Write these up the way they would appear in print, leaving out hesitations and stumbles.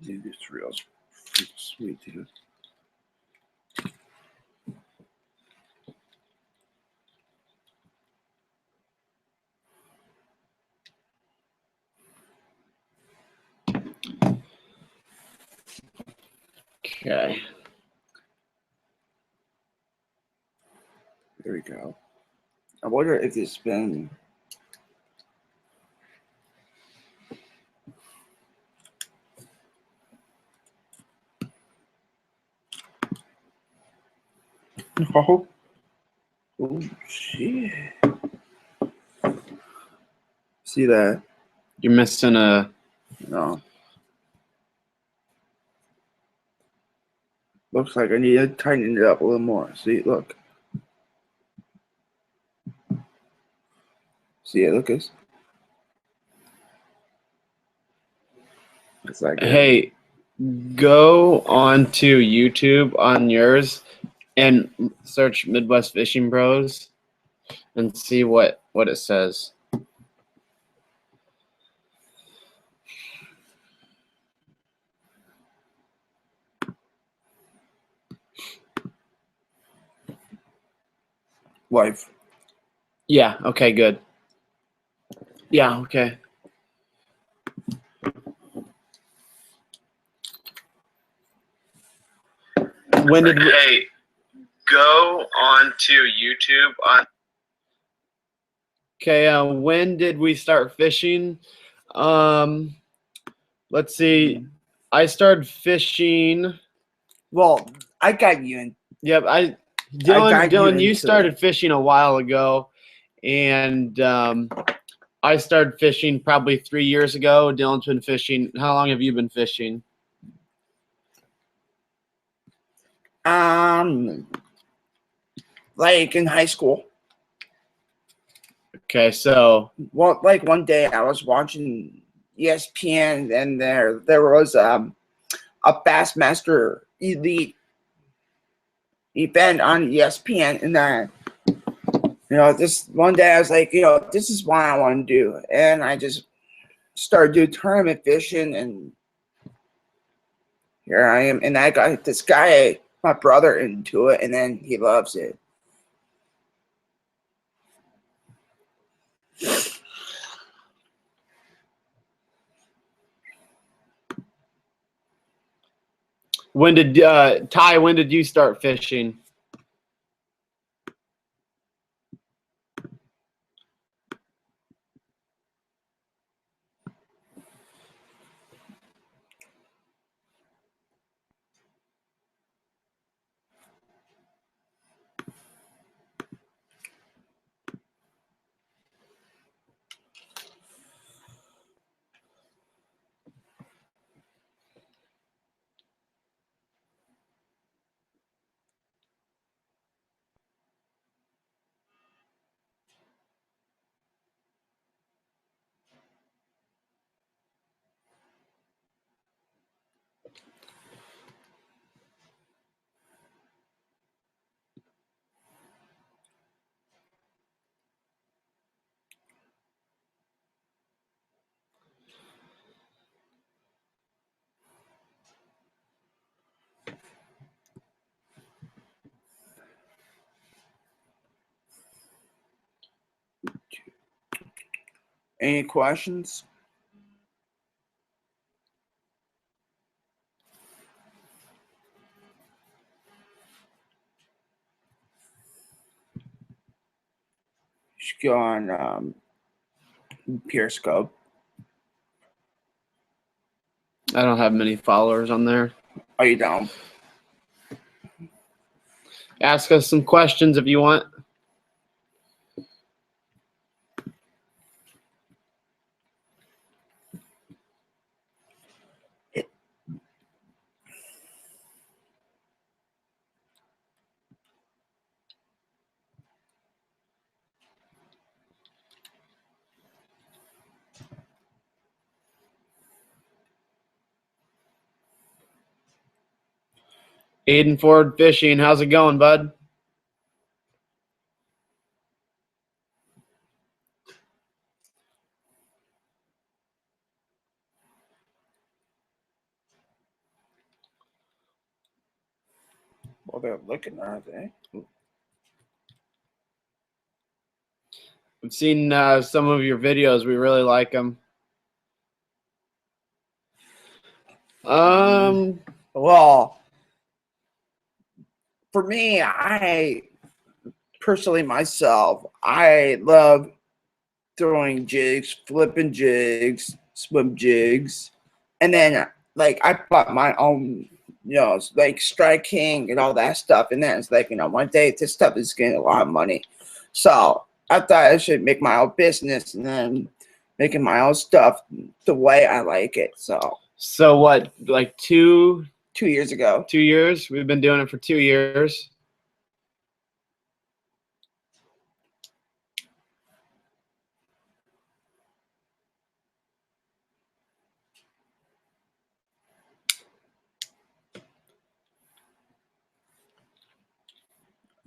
Dude, this reel's pretty sweet, dude. Okay. There we go. I wonder if it's been... Oh, oh shit. See that? You're missing a... No. Looks like I need to tighten it up a little more. See, look. See it, Lucas? It's like... Hey, go on to YouTube on yours and search Midwest Fishing Bros and see what it says. Life. Yeah, okay, good. Yeah, okay. When did we... Hey, go on to YouTube on... Okay, when did we start fishing? Let's see. I started fishing... Well, I got you in. Yep, Dylan, you started fishing a while ago, and I started fishing probably 3 years ago. Dylan's been fishing. How long have you been fishing? Like in high school. Okay, so... Well, like one day I was watching ESPN, and there was a Bassmaster Elite event on ESPN, and this one day I was like, this is what I want to do, and I just started doing tournament fishing, and here I am, and I got this guy, my brother, into it, and then he loves it. When did Ty? When did you start fishing? Any questions? You should go on Periscope. I don't have many followers on there. Oh, you don't? Ask us some questions if you want. Aiden Ford Fishing, how's it going, bud? Well, they're looking, aren't they? We've seen some of your videos. We really like them. Well, for me, I personally myself, I love throwing jigs, flipping jigs, swim jigs, and then like I bought my own, like striking and all that stuff. And then it's like, one day this stuff is getting a lot of money, so I thought I should make my own business and then making my own stuff the way I like it. So what, like 2 years ago? 2 years. We've been doing it for 2 years.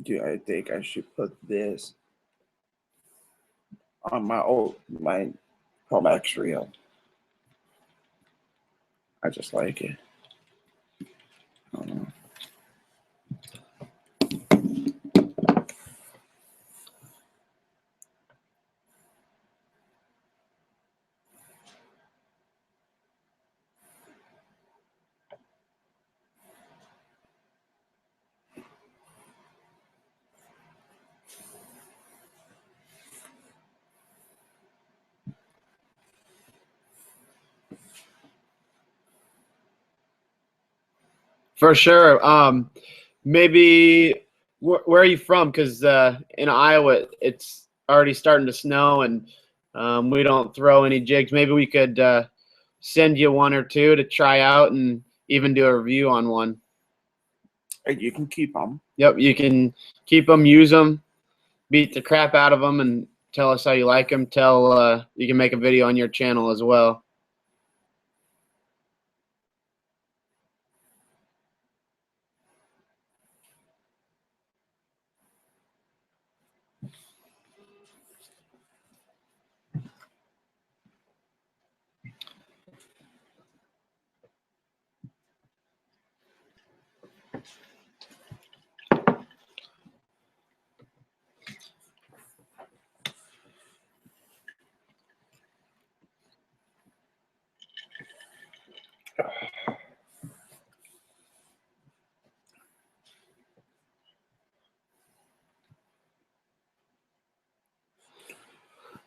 Dude, I think I should put this on my Comex reel. I just like it. I don't know. For sure. Maybe where are you from? Because in Iowa, it's already starting to snow, and we don't throw any jigs. Maybe we could send you one or two to try out, and even do a review on one. You can keep them. Yep, you can keep them, use them, beat the crap out of them, and tell us how you like them. You can make a video on your channel as well.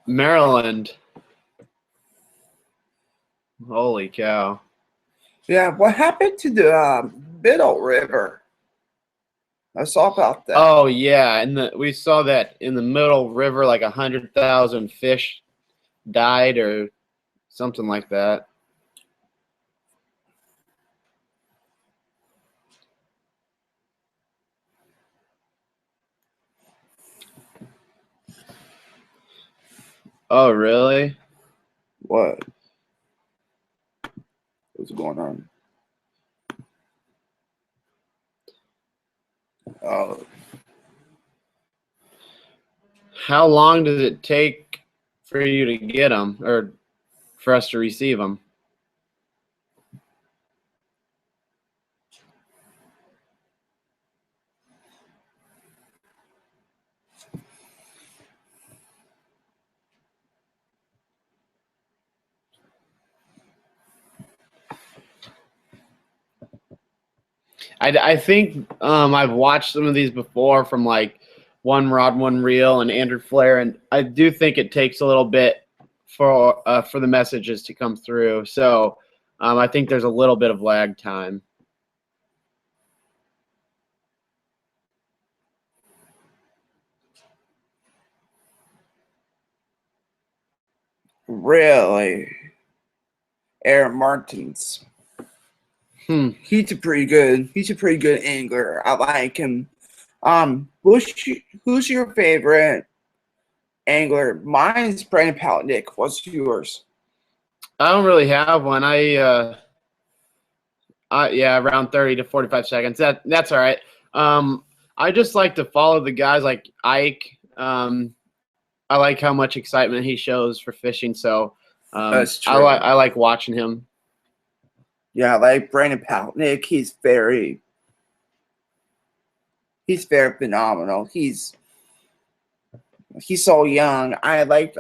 Maryland. Holy cow. Yeah, what happened to the Middle River? I saw about that. Oh yeah, and we saw that in the Middle River, like 100,000 fish died or something like that. Oh really? What? What's going on? Oh. How long does it take for you to get them, or for us to receive them? I think I've watched some of these before from like One Rod, One Reel and Andrew Flair, and I do think it takes a little bit for the messages to come through. So I think there's a little bit of lag time. Really? Aaron Martins. He's a pretty good angler. I like him. Who's your favorite angler? Mine's Brandon Palaniuk. What's yours? I don't really have one. Yeah, around 30 to 45 seconds. That's all right. I just like to follow the guys like Ike. I like how much excitement he shows for fishing, so That's true. I like watching him. Yeah, like Brandon Palaniuk, he's very He's very phenomenal. He's so young. I like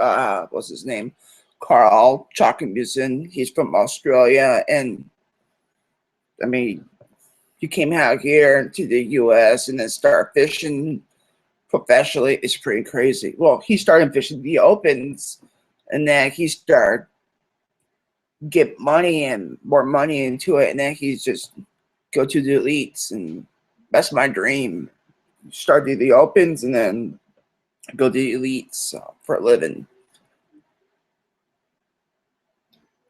what's his name? Carl Chalkenbusen. He's from Australia, and I mean, he came out here to the U.S. and then started fishing professionally. It's pretty crazy. Well, he started fishing the opens, and then he started get money and more money into it, and then he's just go to the elites, and that's my dream. Start do the opens and then go to the elites for a living.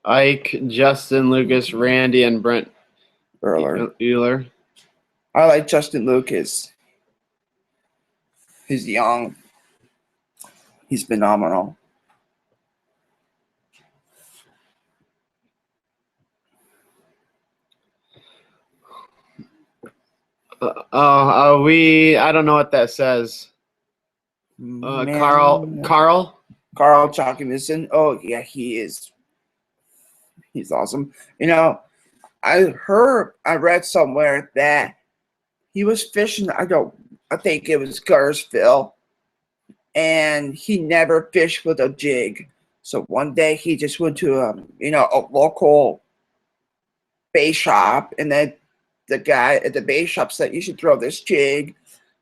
Ike, Justin, Lucas, Randy, and Brent Euler. I like Justin Lucas. He's young. He's phenomenal. I don't know what that says. Carl Chalkenbusen. Oh yeah, he is. He's awesome. You know, I read somewhere that he was fishing. I think it was Gursville, and he never fished with a jig. So one day he just went to a local bait shop, and then the guy at the bait shop said, "You should throw this jig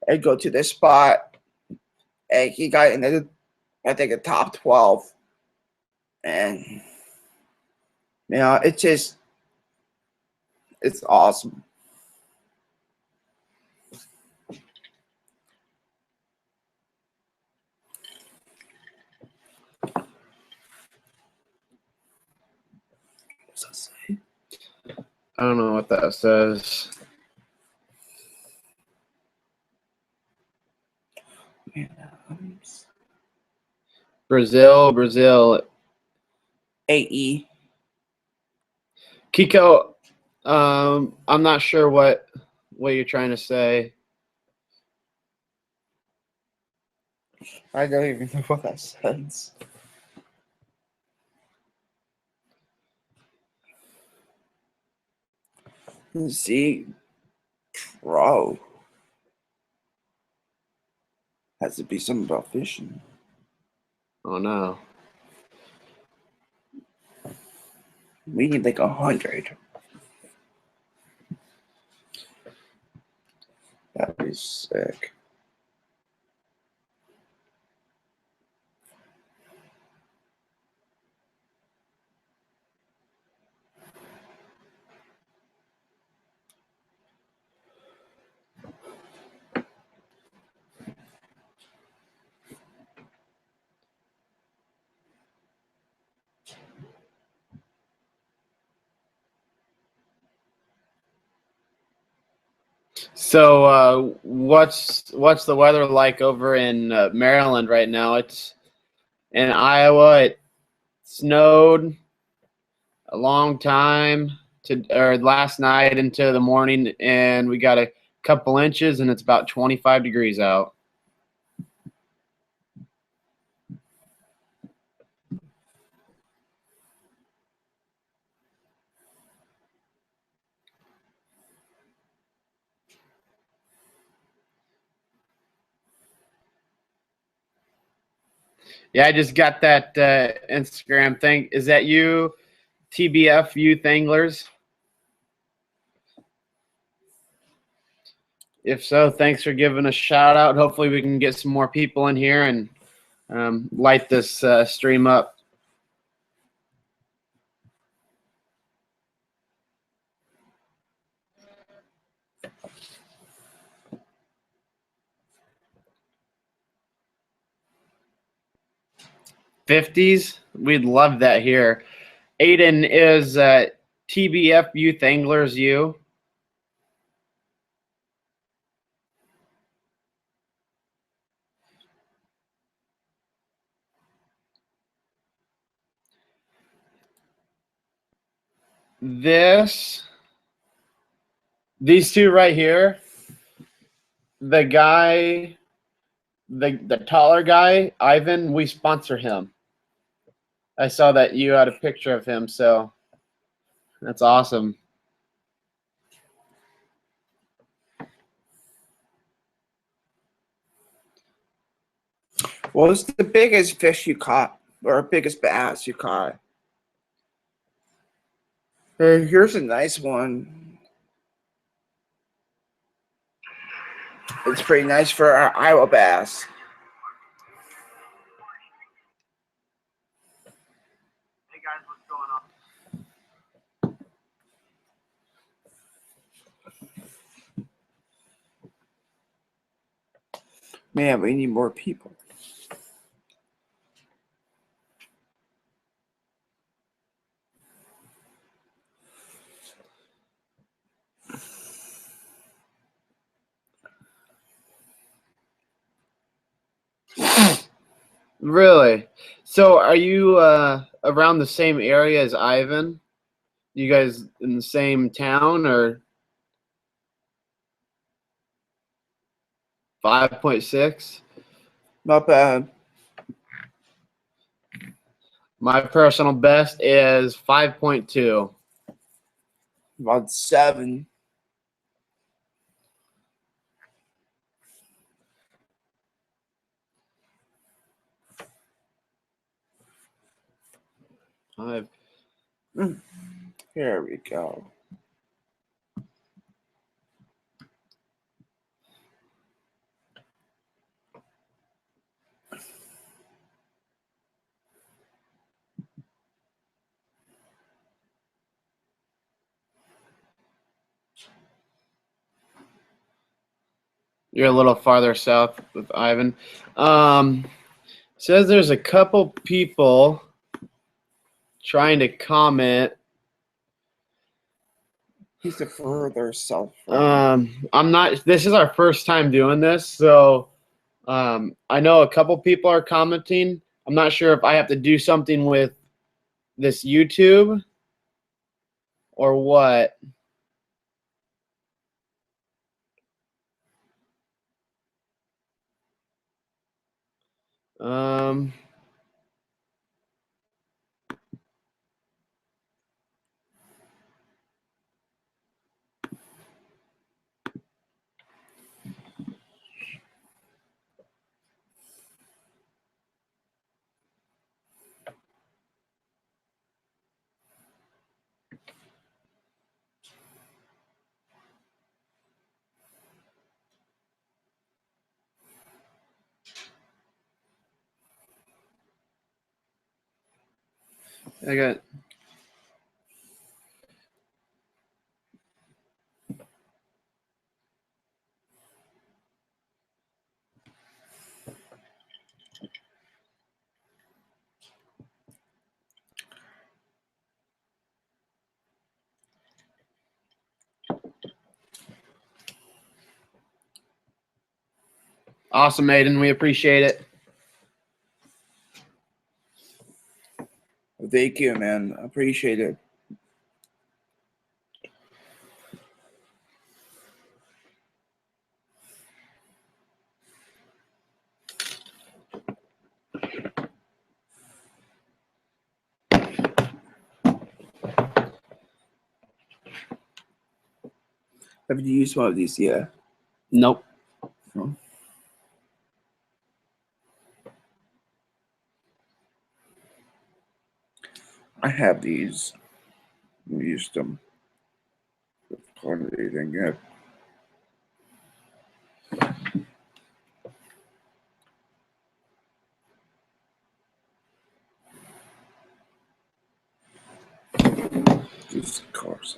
and go to this spot." And he got in I think a top 12, and it's awesome. What's that say? I don't know what that says. Brazil. AE. Kiko, I'm not sure what you're trying to say. I don't even know what that says. See, bro, has to be something about fishing. Oh no. We need like 100. That'd be sick. So, what's the weather like over in Maryland right now? It's in Iowa. It snowed a long time last night into the morning, and we got a couple inches, and it's about 25 degrees out. Yeah, I just got that Instagram thing. Is that you, TBF Youth Anglers? If so, thanks for giving a shout out. Hopefully we can get some more people in here and light this stream up. '50s, we'd love that here. Aiden is TBF Youth Anglers U. These two right here, the guy, the taller guy, Ivan, we sponsor him. I saw that you had a picture of him, so that's awesome. What was the biggest fish you caught, or biggest bass you caught? Here's a nice one. It's pretty nice for our Iowa bass. Hey guys, what's going on? Man, we need more people. Really? So are you around the same area as Ivan? You guys in the same town, or 5.6? Not bad. My personal best is 5.2. About 7. Here we go. You're a little farther south with Ivan. Says there's a couple people trying to comment. He's the further south. I'm not. This is our first time doing this, so I know a couple people are commenting. I'm not sure if I have to do something with this YouTube or what. I got. Awesome, Aiden. We appreciate it. Thank you, man. I appreciate it. Have you used one of these yet? Nope. No. I have these. I used them. Part of anything yet. These cars.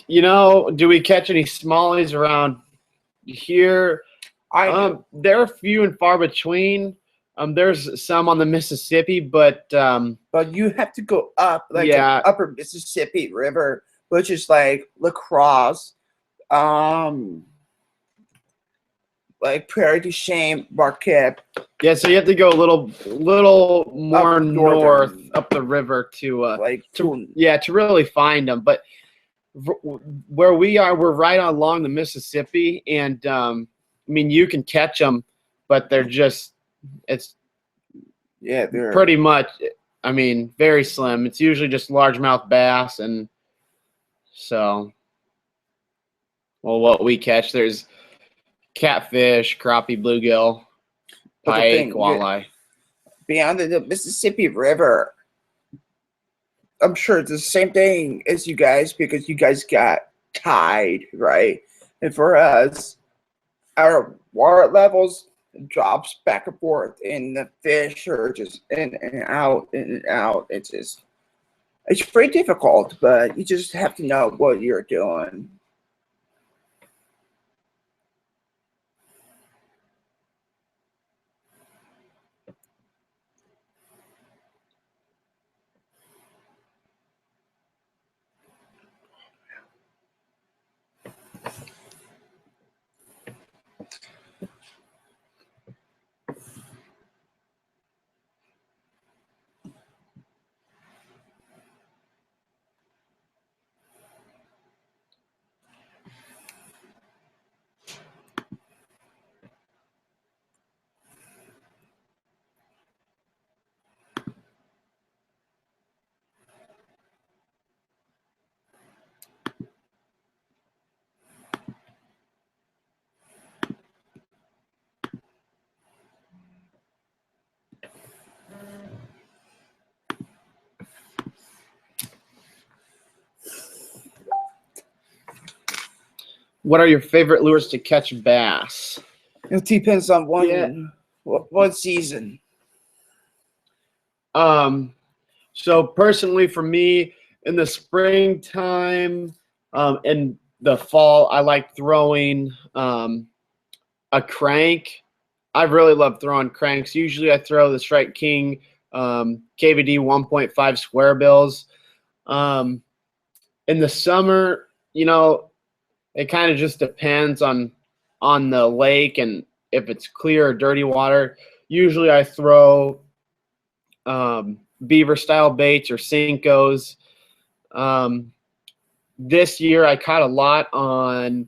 You know, do we catch any smallies around here? They're few and far between. There's some on the Mississippi, but you have to go up, like yeah, upper Mississippi River, which is like lacrosse, like Prairie du Chien, Marquette. Yeah, so you have to go a little more north up the river to really find them. But where we are, we're right along the Mississippi, and I mean, you can catch them, but they're pretty much, I mean, very slim. It's usually just largemouth bass, and so, well, what we catch, there's catfish, crappie, bluegill, pike, walleye. Beyond the Mississippi River, I'm sure it's the same thing as you guys, because you guys got tide, right? And for us, our water levels drops back and forth, and the fish are just in and out, in and out. It's pretty difficult, but you just have to know what you're doing. What are your favorite lures to catch bass? It depends on what season. So personally, for me, in the springtime, in the fall, I like throwing a crank. I really love throwing cranks. Usually, I throw the Strike King KVD 1.5 square bills. In the summer, you know, it kind of just depends on the lake and if it's clear or dirty water. Usually I throw beaver style baits or Cincos. This year I caught a lot on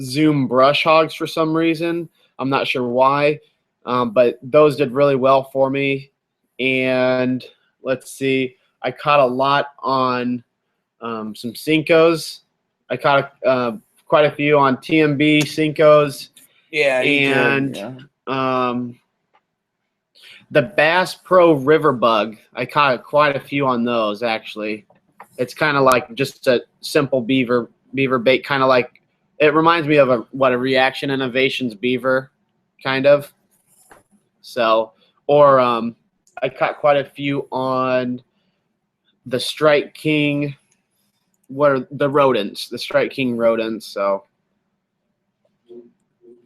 Zoom brush hogs for some reason. I'm not sure why, but those did really well for me. And let's see, I caught a lot on some Cincos. I caught quite a few on TMB Cincos. Yeah, and the Bass Pro River Bug, I caught quite a few on those actually. It's kind of like just a simple beaver bait, kind of like, it reminds me of a Reaction Innovations beaver, kind of. So, or I caught quite a few on the Strike King. What are the rodents? The Strike King rodents. So,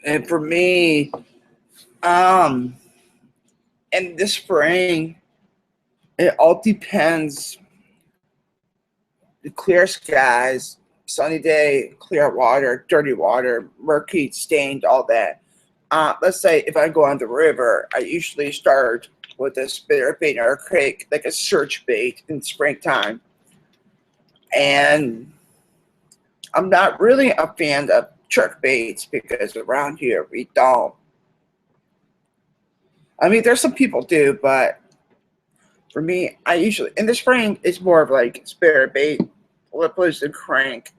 and for me, in the spring, it all depends. The clear skies, sunny day, clear water, dirty water, murky, stained, all that. Let's say if I go on the river, I usually start with a spinner bait or a crake, like a search bait in springtime. And I'm not really a fan of jerk baits because around here we don't. I mean, there's some people do, but for me, I usually, in the spring, it's more of like spinner bait, lipless and crank.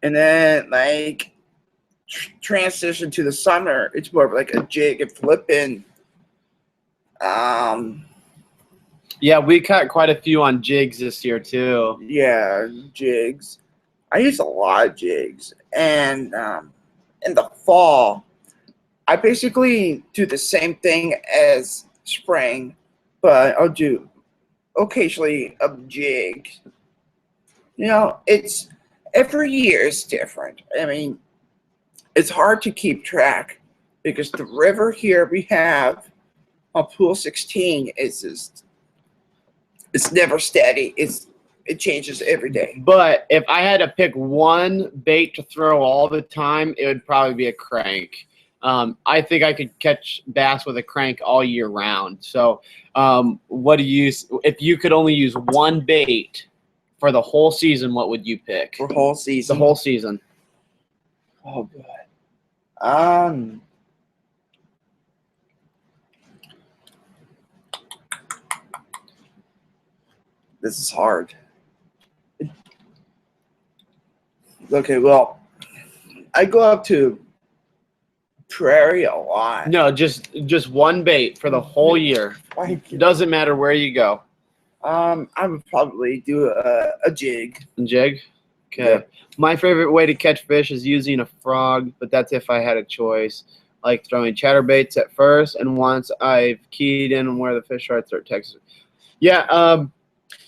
And then like transition to the summer, it's more of like a jig and flipping. Yeah, we caught quite a few on jigs this year too. Yeah, jigs. I use a lot of jigs. And in the fall, I basically do the same thing as spring, but I'll do occasionally a jig. You know, it's every year is different. I mean, it's hard to keep track because the river here we have on Pool 16 is just, it's never steady. It's it changes every day. But if I had to pick one bait to throw all the time, it would probably be a crank. I think I could catch bass with a crank all year round. So what do you use? If you could only use one bait for the whole season, what would you pick? For whole season? The whole season. Oh, God. This is hard. Okay, well, I go up to Prairie a lot. No, just one bait for the whole year. It doesn't matter where you go. I would probably do a jig. A jig? Okay. Yep. My favorite way to catch fish is using a frog, but that's if I had a choice. I like throwing chatterbaits at first, and once I've keyed in on where the fish are, I start texting. Yeah,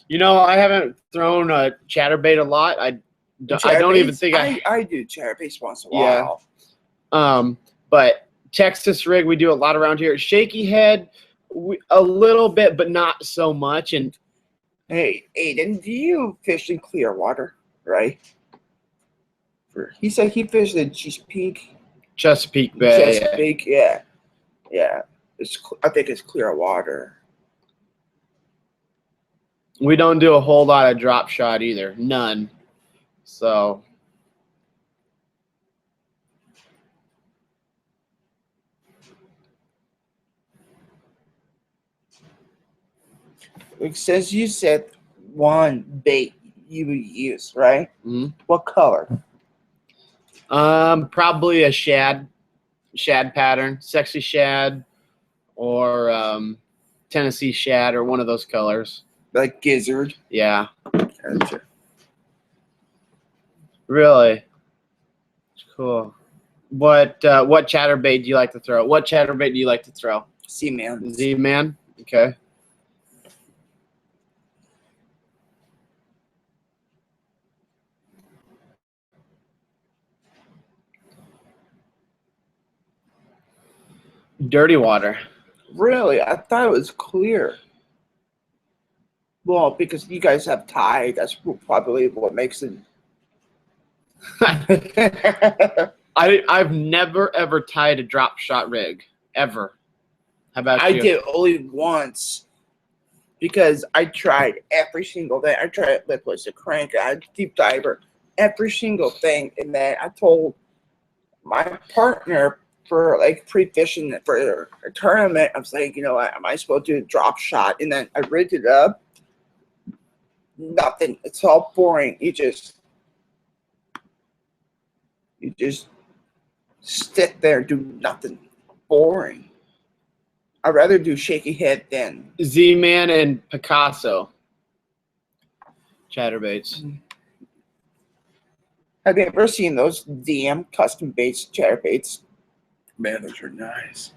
you know, I haven't thrown a chatterbait a lot. I don't even think I do chatterbaits once in a while. Yeah. But Texas rig, we do a lot around here. Shaky head, a little bit, but not so much. And hey, Aiden, do you fish in clear water, right? He said he fished in Chesapeake. Chesapeake Bay. Chesapeake, yeah. I think it's clear water. We don't do a whole lot of drop shot either. None. So Since you said one bait you would use, right? Mm-hmm. What color? Probably a shad pattern, sexy shad, or Tennessee shad, or one of those colors. Like gizzard. Yeah. Gotcha. Really? Cool. What chatterbait do you like to throw? What chatterbait do you like to throw? Z-Man. Z-Man? Okay. Dirty water. Really? I thought it was clear. Well, because you guys have tide, that's probably what makes it. I've never ever tied a drop shot rig ever. How about you? I did only once because I tried every single thing. I tried lip was a crank, I deep diver, every single thing, and then I told my partner for like pre-fishing for a tournament, I was like, you know what, am I supposed to do a drop shot? And then I rigged it up. Nothing. It's all boring. You just sit there, do nothing. Boring. I'd rather do shaky head than Z-Man and Picasso chatterbaits. Have you ever seen those DM custom baits chatterbaits? Man, those are nice.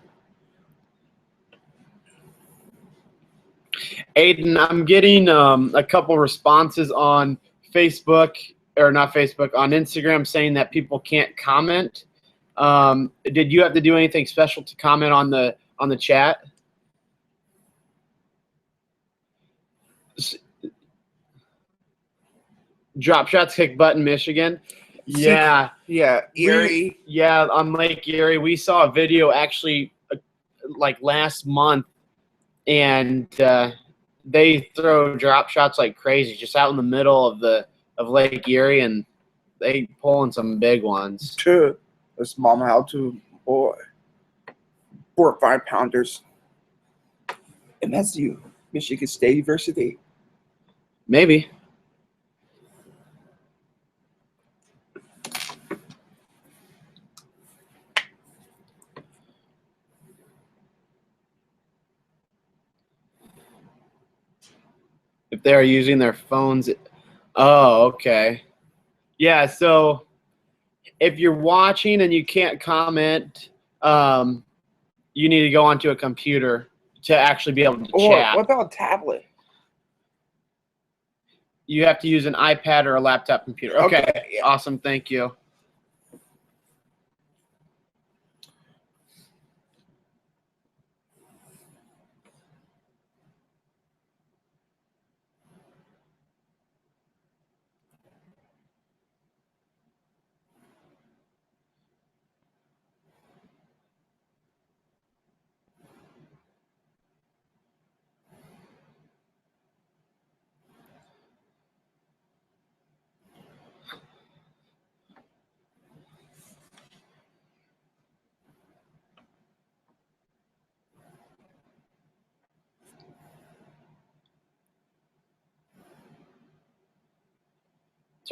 Aiden, I'm getting a couple responses on Facebook, or not Facebook, on Instagram, saying that people can't comment. Did you have to do anything special to comment on the chat? Drop Shots Kick Button, Michigan. Yeah. Yeah, Erie. Yeah, on Lake Erie. We saw a video actually like last month, and they throw drop shots like crazy just out in the middle of Lake Erie, and they pulling some big ones. True. This mama how to, boy. 4 or 5 pounders. MSU, Michigan State University. Maybe. If they're using their phones. Oh, okay. Yeah, so if you're watching and you can't comment, you need to go onto a computer to actually be able to chat. What about a tablet? You have to use an iPad or a laptop computer. Okay, yeah. Awesome. Thank you.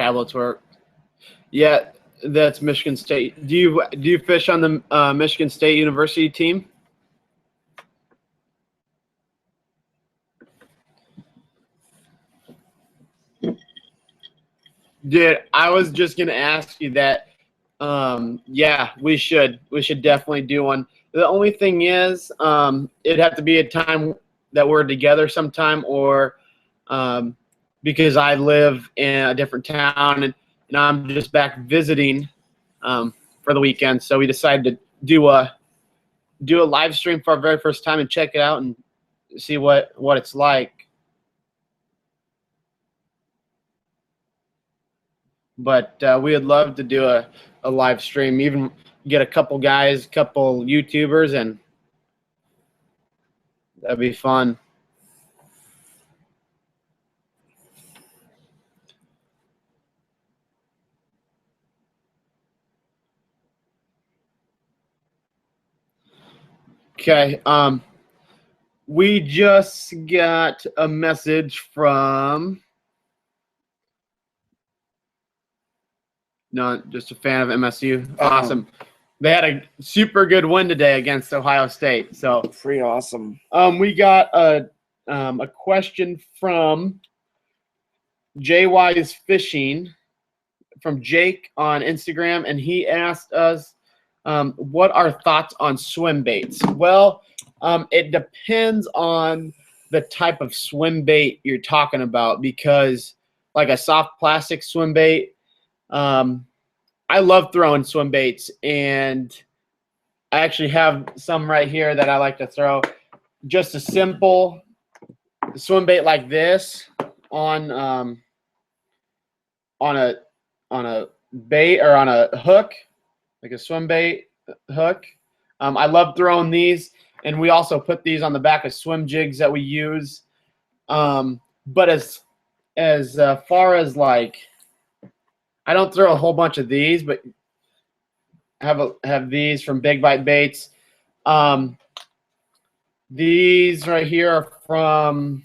Tablets work. Yeah, that's Michigan State. Do you fish on the Michigan State University team? Dude, I was just gonna ask you that. Yeah, we should definitely do one. The only thing is, it'd have to be a time that we're together sometime, or because I live in a different town and I'm just back visiting for the weekend. So we decided to do a live stream for our very first time and check it out and see what it's like. But we would love to do a live stream, even get a couple guys, couple YouTubers, and that'd be fun. Okay. We just got a message from just a fan of MSU. Awesome. They had a super good win today against Ohio State. So pretty awesome. We got a question from JY's Fishing from Jake on Instagram, and he asked us what our thoughts on swim baits. Well, it depends on the type of swim bait you're talking about, because like a soft plastic swim bait, I love throwing swim baits, and I actually have some right here that I like to throw. Just a simple swim bait like this on a bait or on a hook, like a swim bait hook. I love throwing these, and we also put these on the back of swim jigs that we use. But as far as like, I don't throw a whole bunch of these, but have these from Big Bite Baits. These right here are from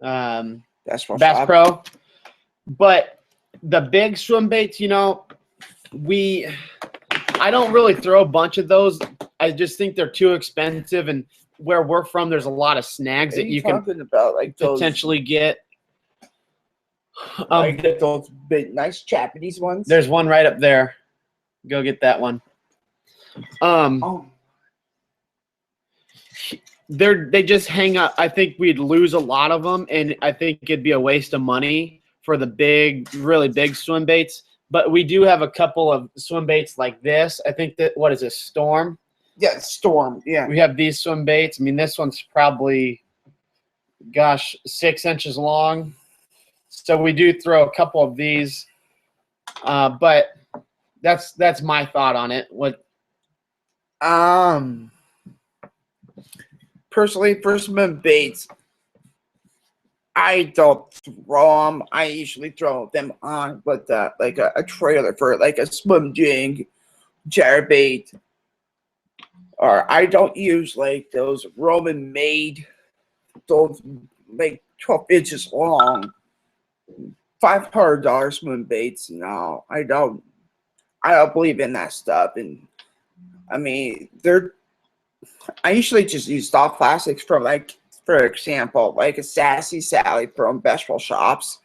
Bass Pro. But the big swim baits, I don't really throw a bunch of those. I just think they're too expensive, and where we're from, there's a lot of snags that you can about, like potentially get. I get those big, nice Japanese ones. There's one right up there. Go get that one. They just hang up. I think we'd lose a lot of them, and I think it'd be a waste of money for the big, really big swim baits. But we do have a couple of swim baits like this. I think that, what is this, Storm? Yeah, Storm. Yeah. We have these swim baits. I mean, this one's probably, gosh, 6 inches long. So we do throw a couple of these, but that's my thought on it. What? Personally, for swim baits, I don't throw them. I usually throw them on with like a trailer for like a swim jig, bait, or I don't use like those Roman made, those like 12 inches long. $500 swim baits. No, I don't believe in that stuff. And I mean, I usually just use soft plastics for, like, for example, like a Sassy Sally from Vegetable Shops,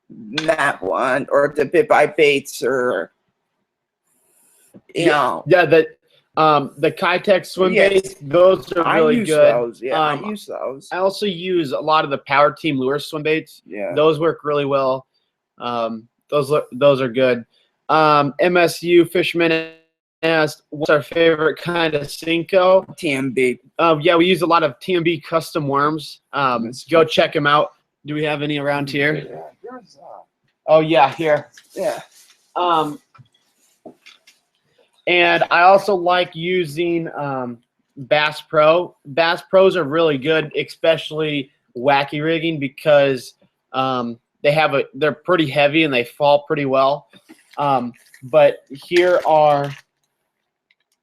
that one, or the Bit by Baits, or yeah, the Kitech swim baits, those are really good. Those. Yeah, I use those. I also use a lot of the Power Team lure swim baits. Yeah, those work really well. Those are good. MSU Fisherman asked, what's our favorite kind of Cinco? TMB. Yeah, we use a lot of TMB custom worms. Go check them out. Do we have any around here? Oh yeah, here. Yeah. And I also like using Bass Pro. Bass Pros are really good, especially wacky rigging, because they're pretty heavy and they fall pretty well. But here are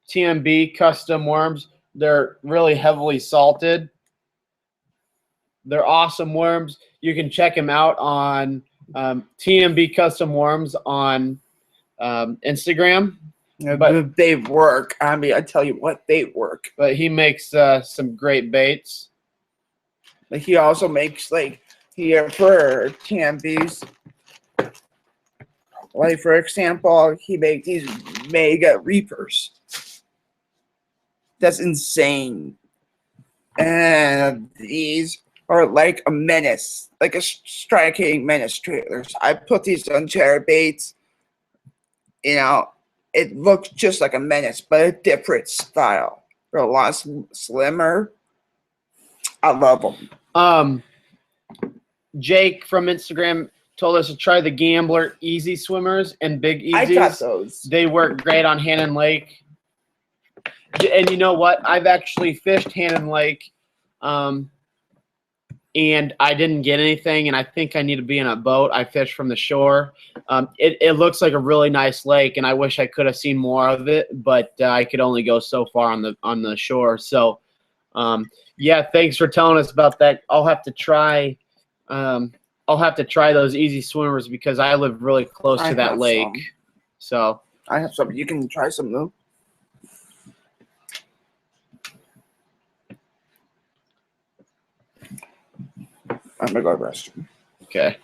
TMB custom worms. They're really heavily salted. They're awesome worms. You can check them out on TMB Custom Worms on Instagram. But they work. I mean, I tell you what, they work. But he makes some great baits. Like he also makes like here for TMBs. Like for example, he makes these mega reapers. That's insane. And these are like a menace, like a striking menace trailers. I put these on chair baits. You know, it looks just like a menace, but a different style. They're a lot slimmer. I love them. Jake from Instagram told us to try the Gambler Easy Swimmers and Big Easies. I got those. They work great on Hannon Lake. And you know what? I've actually fished Hannon Lake, and I didn't get anything, and I think I need to be in a boat. I fished from the shore. It looks like a really nice lake, and I wish I could have seen more of it, but I could only go so far on the shore. So, yeah, thanks for telling us about that. I'll have to try. I'll have to try those Easy Swimmers because I live really close to that lake. Some. So I have some. You can try some though. I'm gonna go to the restroom. Okay.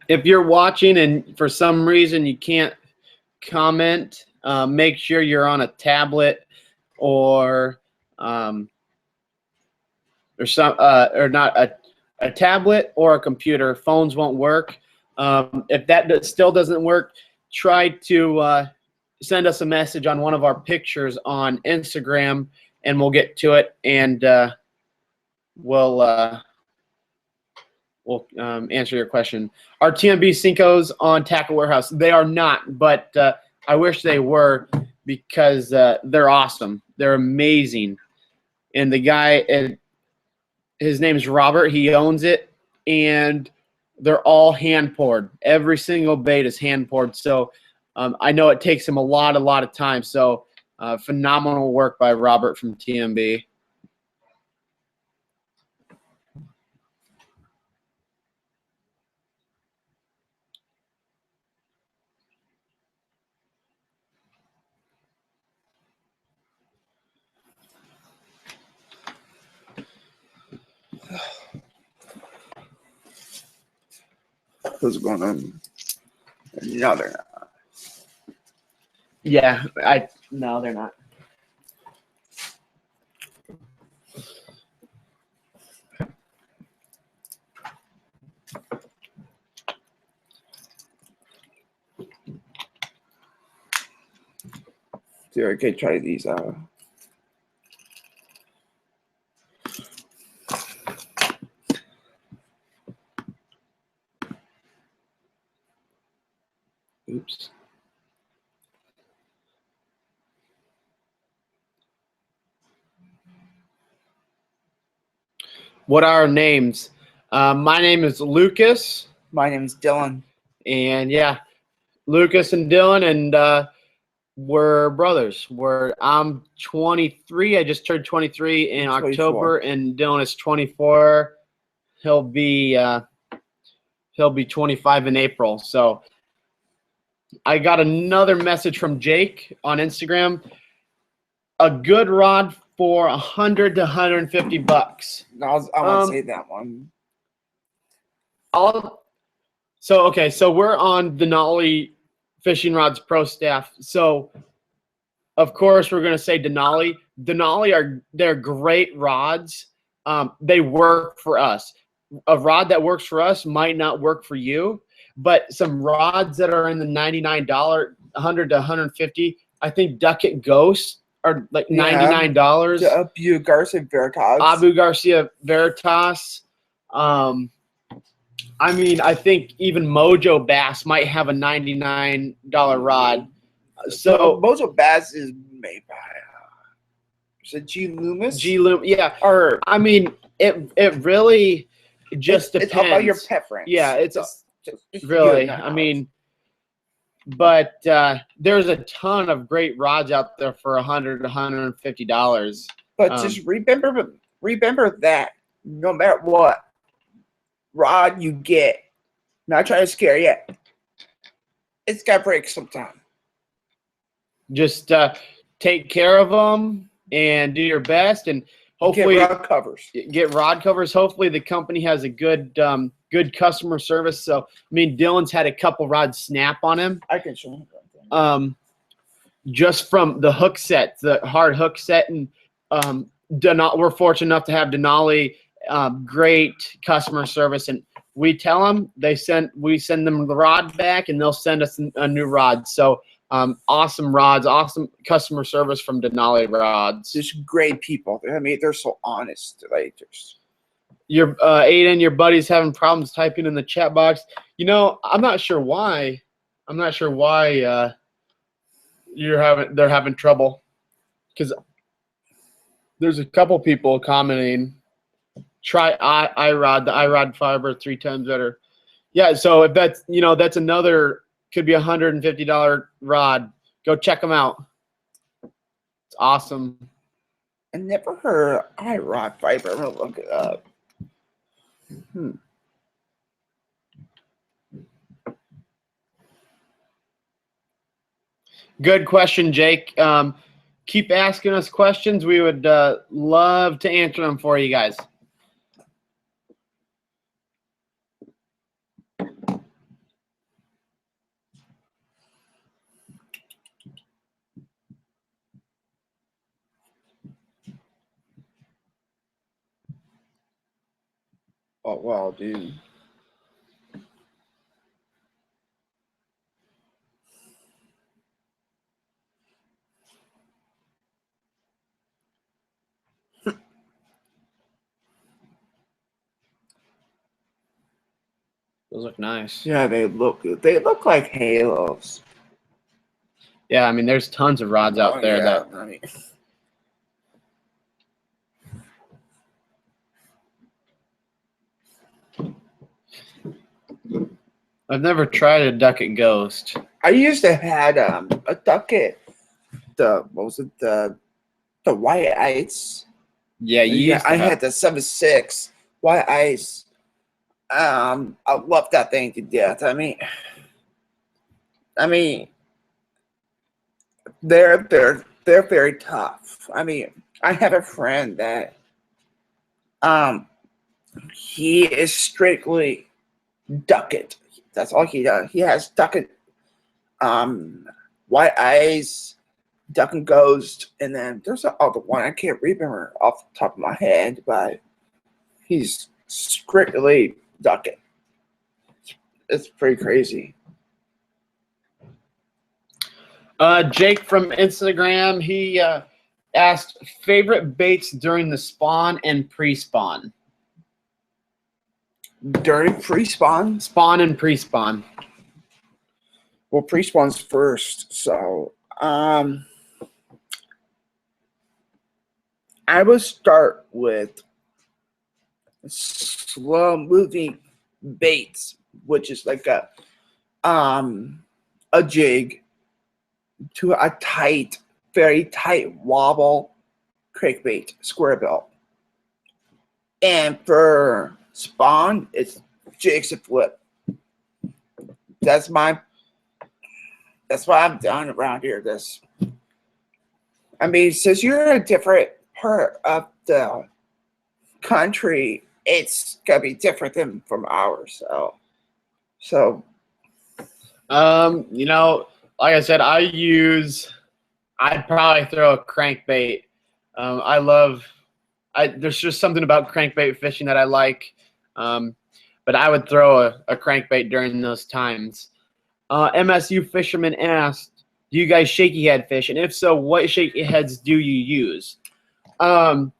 If you're watching and for some reason you can't comment, make sure you're on a tablet or not a tablet or a computer. Phones won't work. If that still doesn't work, try to send us a message on one of our pictures on Instagram, and we'll get to it, and we'll answer your question. Are TMB Cincos on Tackle Warehouse? They are not, but I wish they were because they're awesome. They're amazing. And the guy, his name's Robert. He owns it, and they're all hand poured. Every single bait is hand poured. So I know it takes him a lot of time. So phenomenal work by Robert from TMB. What's going on? No, they're not. Yeah, no, they're not. Here, okay, try these out. Oops. What are our names? My name is Lucas. My name is Dylan. And yeah, Lucas and Dylan, and we're brothers. I'm 23. I just turned 23 in 24. October, and Dylan is 24. He'll be 25 in April. So I got another message from Jake on Instagram. A good rod for 100 to 150 bucks. I want to say that one. So we're on Denali Fishing Rods Pro staff. So of course we're going to say Denali. Denali they're great rods. They work for us. A rod that works for us might not work for you, but some rods that are in the $99, 100 to 150, I think Ducket Ghost are like $99. Abu Garcia Veritas. Abu Garcia Veritas. I mean, I think even Mojo Bass might have a $99 rod. So Mojo Bass is made by is it G Loomis? Yeah. Or I mean, it really just depends. It's all about your preference. Yeah, it's just really. I mean, but there's a ton of great rods out there for $100 to $150. But just remember that no matter what rod you get, not trying to scare you, it's got to break sometime. Just take care of them and do your best, and hopefully get rod covers. Get rod covers. Hopefully the company has a good good customer service. So I mean, Dylan's had a couple rods snap on him. I can show him. Just from the hook set, the hard hook set, and we're fortunate enough to have Denali, great customer service, and we tell them we send them the rod back, and they'll send us a new rod. So awesome rods, awesome customer service from Denali Rods. Just great people. I mean, they're so honest. Like, your Aiden, your buddy's having problems typing in the chat box. You know, I'm not sure why. They're having trouble, because there's a couple people commenting. Try iRod, the iRod fiber 3 times better. Yeah, so if that's, you know, that's another, could be $150 rod. Go check them out. It's awesome. I never heard of iRod fiber. I'm gonna look it up. Good question, Jake. Keep asking us questions. We would love to answer them for you guys. Oh, wow, dude. Those look nice. Yeah, they look good. They look like halos. Yeah, I mean, there's tons of rods out there that. I mean, I've never tried a Ducket Ghost. I used to had a Ducket. What was it? The white ice. Yeah, I had the 7.6 white ice. I love that thing to death. I mean, they're very tough. I mean, I have a friend that he is strictly Ducket. That's all he does. He has Ducket, white ice, Ducket Ghost, and then there's another one I can't remember off the top of my head, but he's strictly Ducket. It's pretty crazy. Jake from Instagram, he asked favorite baits during the spawn and pre-spawn. During pre-spawn? Spawn and pre-spawn. Well, pre-spawn's first, so I would start with slow-moving baits, which is like a jig to a very tight wobble crankbait, square bill. And for spawn, it's jigs and flip. That's what I've done around here. I mean, since you're in a different part of the country, it's gonna be different than from ours. So you know, like I said, I'd probably throw a crankbait. There's just something about crankbait fishing that I like. But I would throw a crankbait during those times. MSU Fisherman asked, do you guys shaky head fish? And if so, what shaky heads do you use? You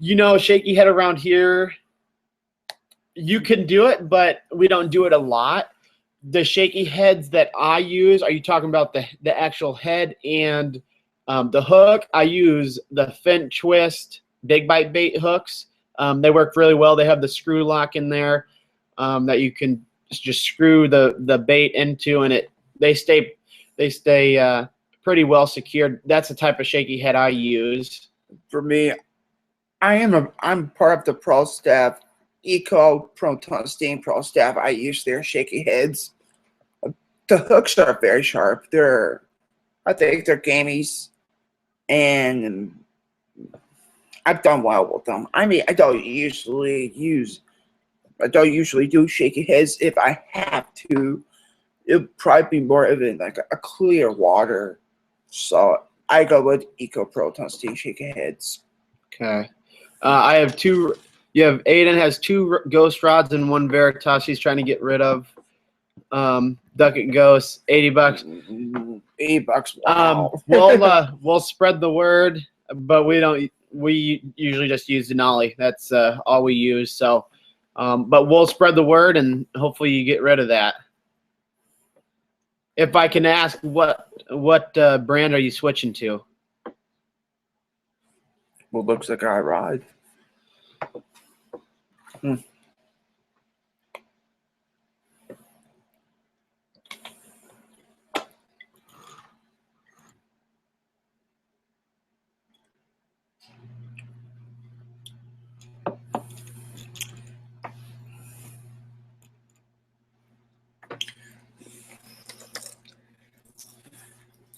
know, shaky head around here, you can do it, but we don't do it a lot. The shaky heads that I use, are you talking about the actual head and the hook? I use the Finch Twist big bite bait hooks. They work really well. They have the screw lock in there that you can just screw the bait into, and they stay pretty well secured. That's the type of shaky head I use. For me, I'm part of the pro staff, Eco Pro Tungsten Pro staff. I use their shaky heads. The hooks are very sharp. I think they're gamies, and I've done well with them. I mean, I don't usually do shaky heads. If I have to, it would probably be more of like a clear water. So I go with Eco Pro Tungsten shaky heads. Okay. I have two. You have Aiden has two ghost rods and one Veritas he's trying to get rid of. Duck It Ghost, $80. $80. Wow. We'll spread the word, but we usually just use Denali. That's all we use. So, but we'll spread the word, and hopefully you get rid of that. If I can ask, what brand are you switching to? Well, looks like I ride.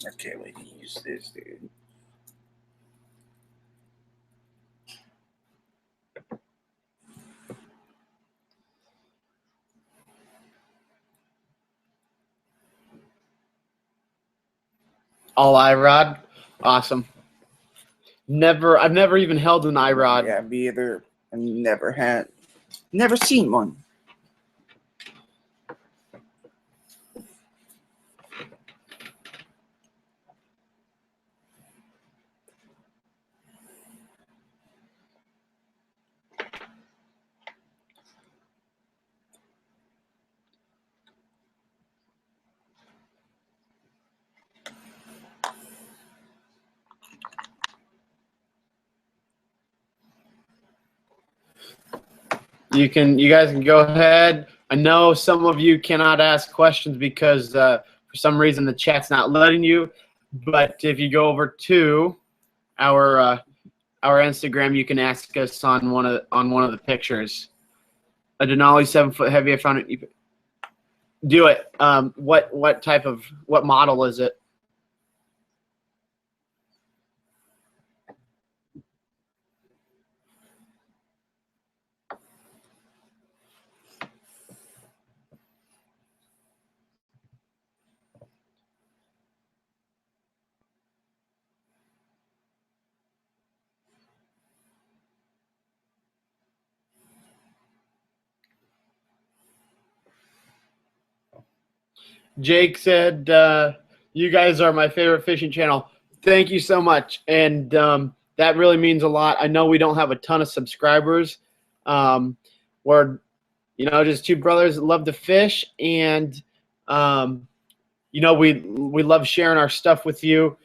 I can't wait to use this, dude. All iRod, awesome. I've never even held an iRod. Yeah, me either. I never seen one. You guys can go ahead. I know some of you cannot ask questions because for some reason the chat's not letting you. But if you go over to our Instagram, you can ask us on one of the pictures. A Denali 7-foot heavy. I found it. Do it. What model is it? Jake said, you guys are my favorite fishing channel. Thank you so much. And that really means a lot. I know we don't have a ton of subscribers. We're, just two brothers that love to fish. And, we love sharing our stuff with you.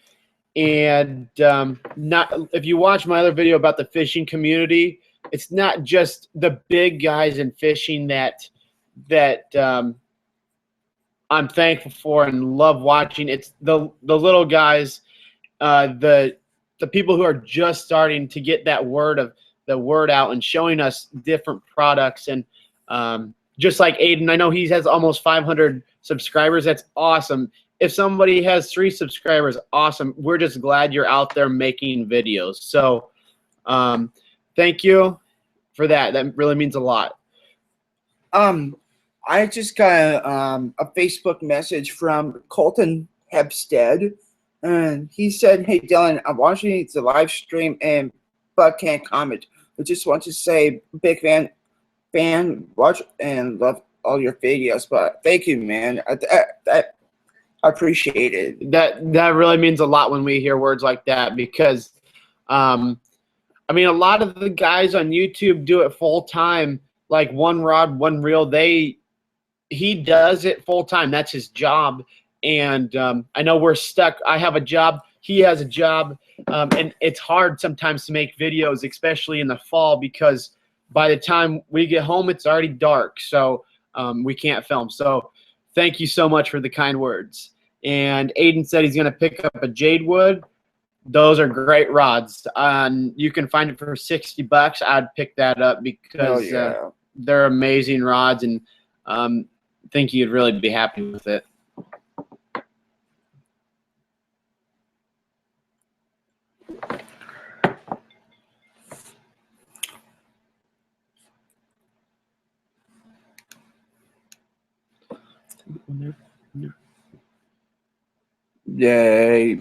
And if you watch my other video about the fishing community, it's not just the big guys in fishing that I'm thankful for and love watching. It's the little guys, the people who are just starting to get the word out and showing us different products. And just like Aiden, I know he has almost 500 subscribers. That's awesome. If somebody has 3 subscribers, awesome. We're just glad you're out there making videos. So thank you for that. That really means a lot. I just got a Facebook message from Colton Hebstead, and he said, "Hey Dylan, I'm watching the live stream but can't comment. I just want to say, big fan, watch and love all your videos. But thank you, man. I appreciate it. That really means a lot when we hear words like that because, a lot of the guys on YouTube do it full time, like one rod, one reel. He does it full time. That's his job. And I know we're stuck. I have a job. He has a job. And it's hard sometimes to make videos, especially in the fall, because by the time we get home, it's already dark. So we can't film. So thank you so much for the kind words. And Aiden said he's going to pick up a jade wood. those are great rods. You can find it for $60. I'd pick that up because they're amazing rods, and think you'd really be happy with it. Yay.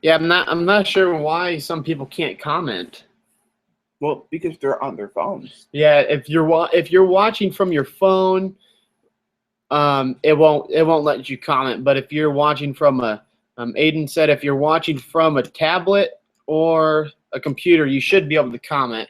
Yeah, I'm not sure why some people can't comment. Well, because they're on their phones. Yeah, if you're watching from your phone, it won't let you comment. But if you're watching from a Aiden said if you're watching from a tablet or a computer, you should be able to comment.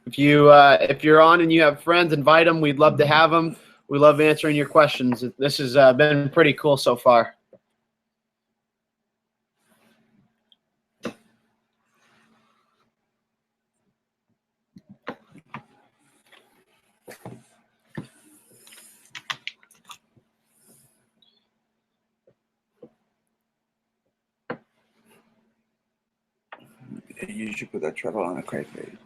If you're on and you have friends, invite them. We'd love to have them. We love answering your questions. This has been pretty cool so far. You should put that treble on a crankbait.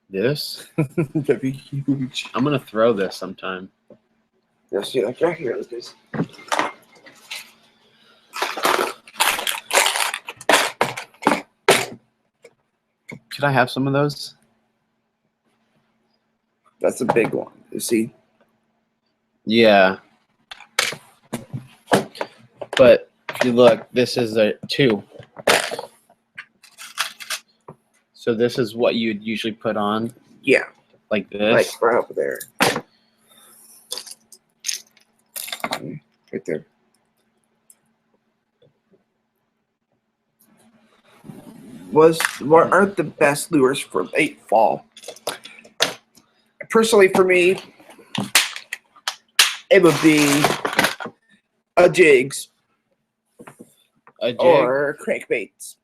This? That'd be huge. I'm gonna throw this sometime. Yeah, see, like right here, look this. Could I have some of those? That's a big one. You see? Yeah. But if you look, this is a 2. So this is what you'd usually put on? Yeah. Like this? Like right over there. Right there. What are the best lures for late fall? Personally, for me, it would be a jigs. A jig? Or crankbaits.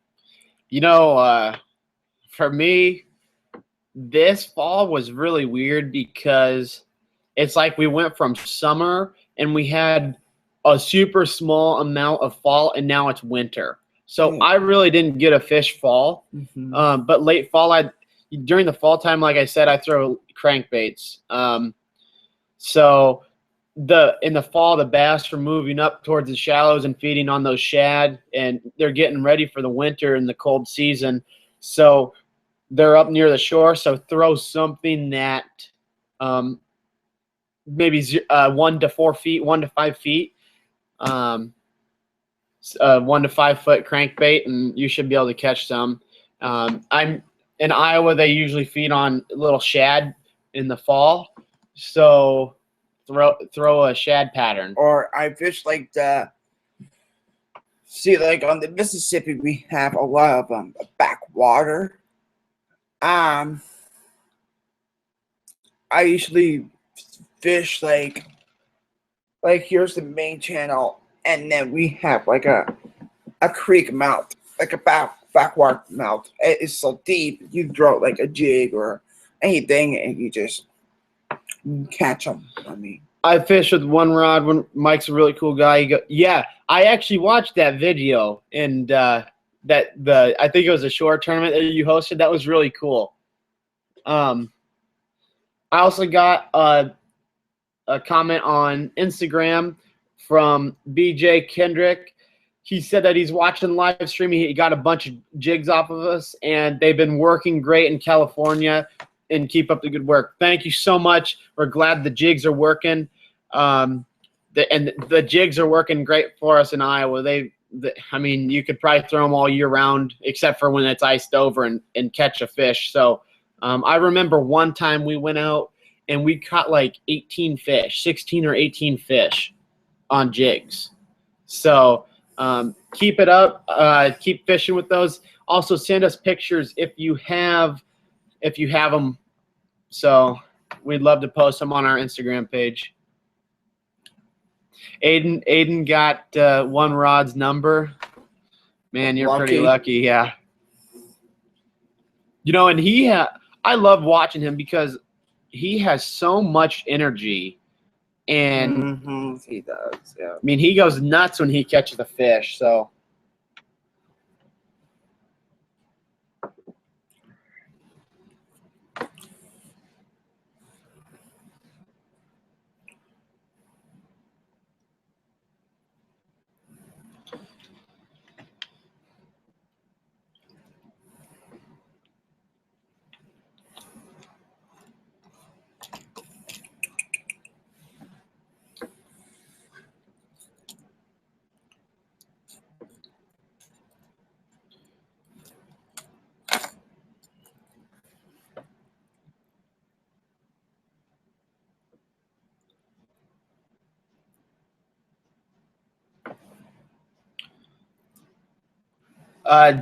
You know, for me, this fall was really weird because it's like we went from summer and we had a super small amount of fall, and now it's winter. So I really didn't get a fish fall. But late fall, during the fall time, like I said, I throw crankbaits. So in the fall, the bass are moving up towards the shallows and feeding on those shad, and they're getting ready for the winter and the cold season. So they're up near the shore. So throw something that maybe 1 to 4 feet, 1 to 5 feet, 1 to 5 foot crankbait, and you should be able to catch some. I'm in Iowa. They usually feed on little shad in the fall, so throw a shad pattern. Or I fish like the. See, like on the Mississippi, we have a lot of backwater. I usually fish like here's the main channel, and then we have like a creek mouth, like a backwater mouth. It's so deep, you throw like a jig or anything, and you just catch them. I mean, I fish with one rod when Mike's a really cool guy. Yeah, I actually watched that video, and I think it was a shore tournament that you hosted. That was really cool. I also got a comment on Instagram from BJ Kendrick. He said that he's watching live streaming. He got a bunch of jigs off of us, and they've been working great in California. And keep up the good work. Thank you so much. We're glad the jigs are working. The jigs are working great for us in Iowa. I mean, you could probably throw them all year round, except for when it's iced over and catch a fish. So I remember one time we went out and we caught like 18 fish, 16 or 18 fish on jigs. So keep it up. Keep fishing with those. Also, send us pictures if you have them So we'd love to post them on our Instagram page. Aiden got one rod's number. Man, you're pretty lucky, yeah. You know, and I love watching him because he has so much energy, and he does. Yeah. I mean, he goes nuts when he catches a fish. So.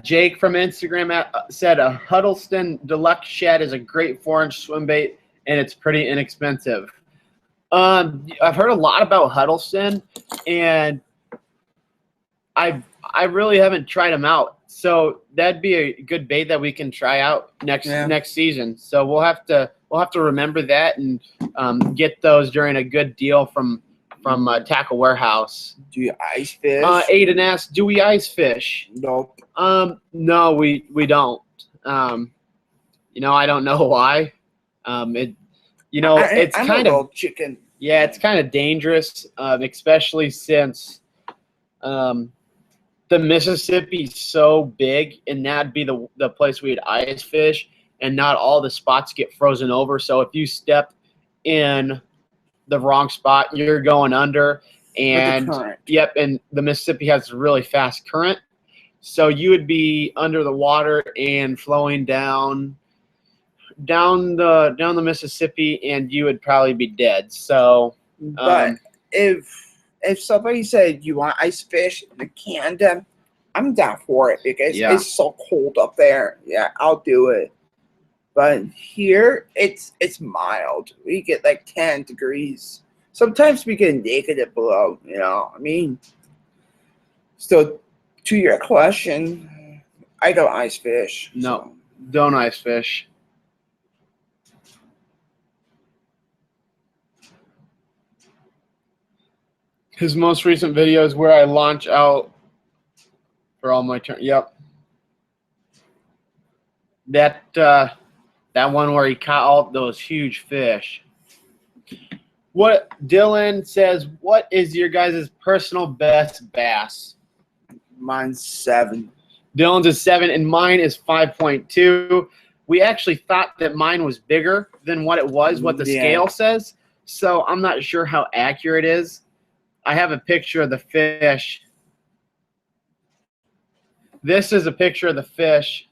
Jake from Instagram said a Huddleston Deluxe Shad is a great 4-inch swim bait, and it's pretty inexpensive. I've heard a lot about Huddleston, and I really haven't tried them out. So that'd be a good bait that we can try out next season. So we'll have to remember that and get those during a good deal from Tackle Warehouse. Do you ice fish? Aiden asked, do we ice fish? Nope. No, we don't. You know, I don't know why. It's kind of chicken. Yeah, it's kind of dangerous, especially since the Mississippi's so big, and that'd be the place we'd ice fish, and not all the spots get frozen over. So if you step in the wrong spot, you're going under. And yep, and the Mississippi has a really fast current, so you would be under the water and flowing down the Mississippi, and you would probably be dead. So, but if somebody said you want ice fish in Canada, I'm down for it because it's so cold up there. Yeah, I'll do it. But here it's mild. We get like 10 degrees. Sometimes we get negative below, you know. I mean, so to your question, I don't ice fish. No, don't ice fish. His most recent video is where I launch out for all my turn. Yep. That one where he caught all those huge fish. What Dylan says, what is your guys' personal best bass? Mine's 7. Dylan's is 7, and mine is 5.2. We actually thought that mine was bigger than what it was, what the scale says. So I'm not sure how accurate it is. I have a picture of the fish. This is a picture of the fish.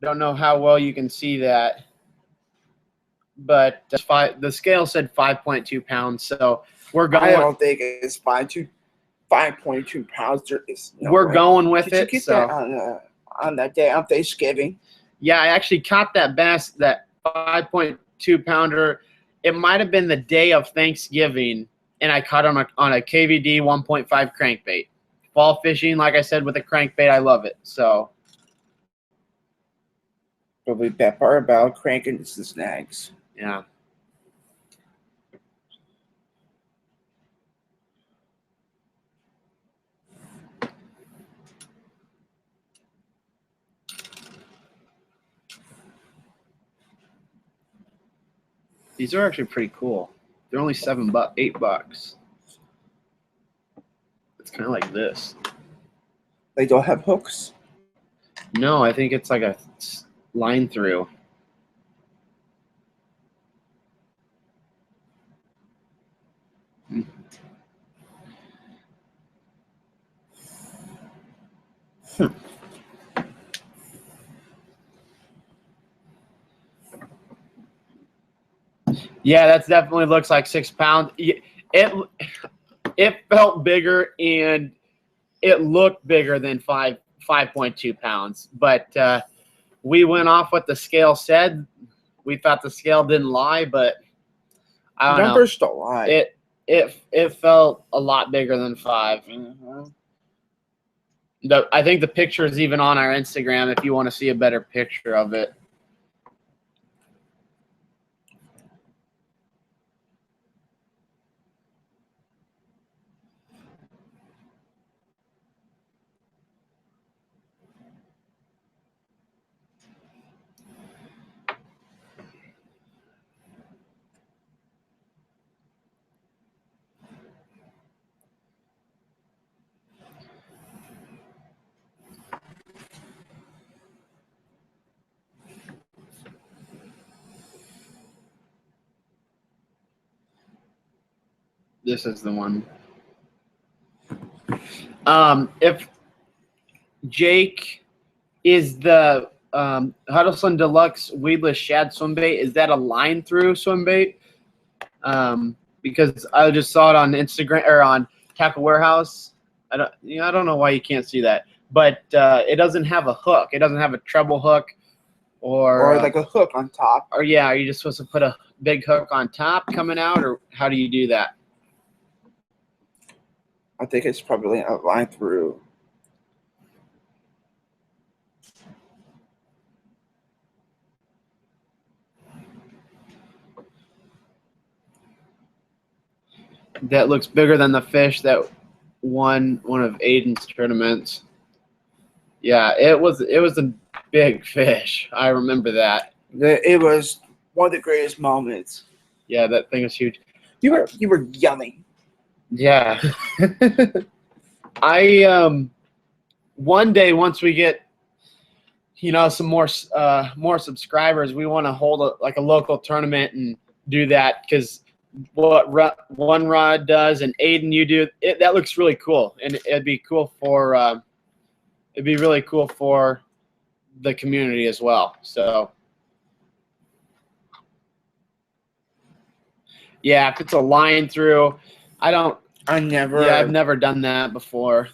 Don't know how well you can see that. But the scale said 5.2 pounds, so we're going. I don't think it's 5.2 pounds. We're going with it. Did you get that on that day on Thanksgiving? Yeah, I actually caught that bass, that 5.2 pounder. It might have been the day of Thanksgiving, and I caught on a KVD 1.5 crankbait. Fall fishing, like I said, with a crankbait, I love it. So. Probably that part about cranking the snags. Yeah. These are actually pretty cool. They're only $8. It's kind of like this. They don't have hooks? No, I think it's like a line through. Yeah, that definitely looks like 6 pounds. It felt bigger, and it looked bigger than 5.2 pounds. But we went off what the scale said. we thought the scale didn't lie, but I don't Numbers don't lie. It felt a lot bigger than 5. I think the picture is even on our Instagram if you want to see a better picture of it. This is the one. If Jake is the Huddleston Deluxe weedless shad swim bait, is that a line through swim bait? Because I just saw it on Instagram or on Tackle Warehouse. I don't know why you can't see that, but it doesn't have a hook. It doesn't have a treble hook or like a hook on top. Or yeah, are you just supposed to put a big hook on top coming out, or how do you do that? I think it's probably a line through. That looks bigger than the fish that won one of Aiden's tournaments. Yeah, it was a big fish. I remember that. It was one of the greatest moments. Yeah, that thing was huge. You were yelling. Yeah. One day once we get some more subscribers, we want to hold a local tournament and do that, because what One Rod does and Aiden you do, that looks really cool, and it'd be really cool for the community as well. So yeah, if it's a line through, I've never done that before.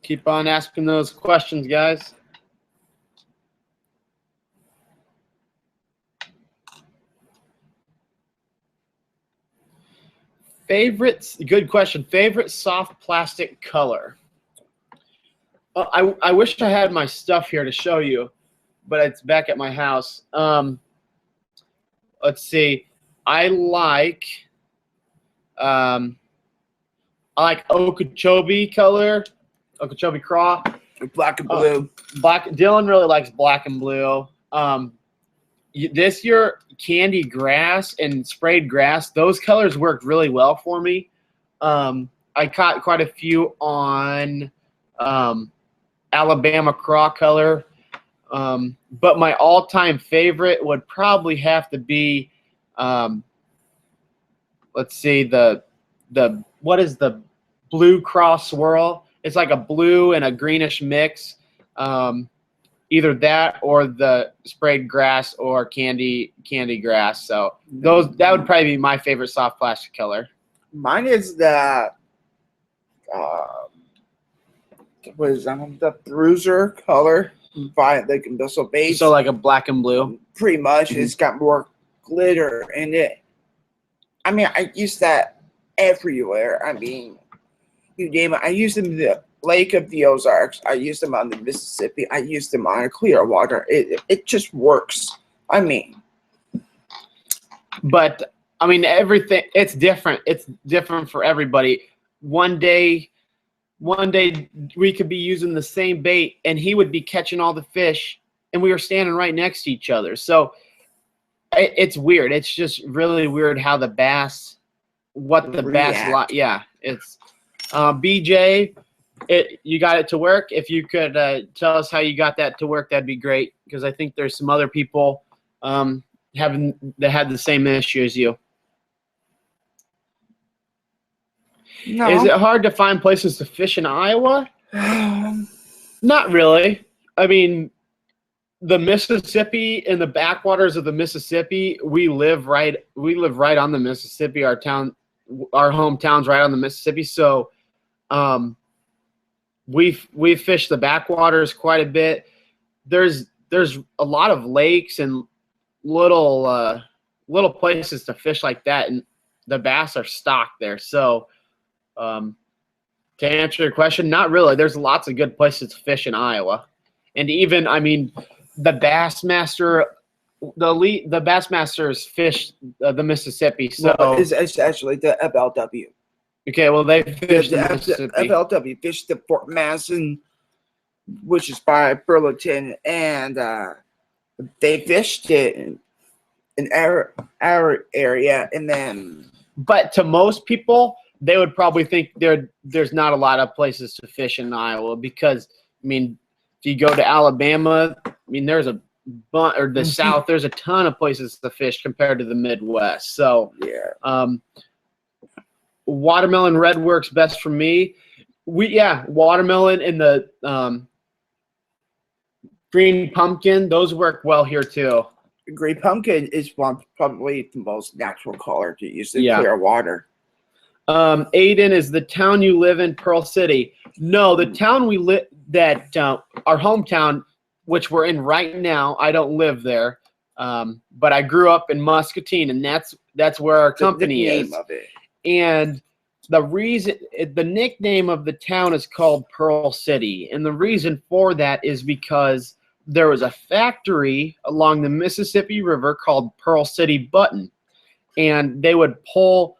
Keep on asking those questions, guys. Good question. Favorite soft plastic color? I wish I had my stuff here to show you, but it's back at my house. Let's see. I like Okeechobee color, Okeechobee craw. Black and blue. Dylan really likes black and blue. This year, candy grass and sprayed grass, those colors worked really well for me. I caught quite a few on Alabama craw color. But my all-time favorite would probably have to be, let's see, what is the blue craw swirl? It's like a blue and a greenish mix. Either that or the sprayed grass or candy grass. So that would probably be my favorite soft plastic color. Mine is the bruiser color, like industrial base. So like a black and blue. Pretty much. Mm-hmm. It's got more glitter in it. I mean, I use that everywhere. I mean, you name it. I use them in the Lake of the Ozarks. I use them on the Mississippi. I use them on Clearwater. It just works. I mean, but I mean, everything, it's different. It's different for everybody. One day we could be using the same bait and he would be catching all the fish and we were standing right next to each other. So it's weird. It's just really weird how the bass, yeah, it's BJ, you got it to work. If you could tell us how you got that to work, that'd be great, because I think there's some other people that had the same issue as you. No. Is it hard to find places to fish in Iowa? Not really. I mean, the Mississippi and the backwaters of the Mississippi, we live right on the Mississippi. Our hometown's right on the Mississippi. So we've fished the backwaters quite a bit. There's a lot of lakes and little places to fish like that, and the bass are stocked there. So to answer your question, not really. There's lots of good places to fish in Iowa. And even, I mean, the Bassmasters fish the Mississippi. So well, it's actually the FLW. Okay, well, they fished the Mississippi. FLW fished the Fort Madison, which is by Burlington, and they fished it in our area, and then. But to most people, they would probably think there's not a lot of places to fish in Iowa because, I mean, if you go to Alabama, I mean, there's a bunch, or the South, there's a ton of places to fish compared to the Midwest. So, yeah. Watermelon red works best for me. Watermelon and the green pumpkin, those work well here too. Green pumpkin is probably the most natural color to use in clear water. Aiden, is the town you live in Pearl City? No, the town we live, our hometown, which we're in right now, I don't live there, but I grew up in Muscatine, and that's where our company is. Of it. And the nickname of the town is called Pearl City, and the reason for that is because there was a factory along the Mississippi River called Pearl City Button, and they would pull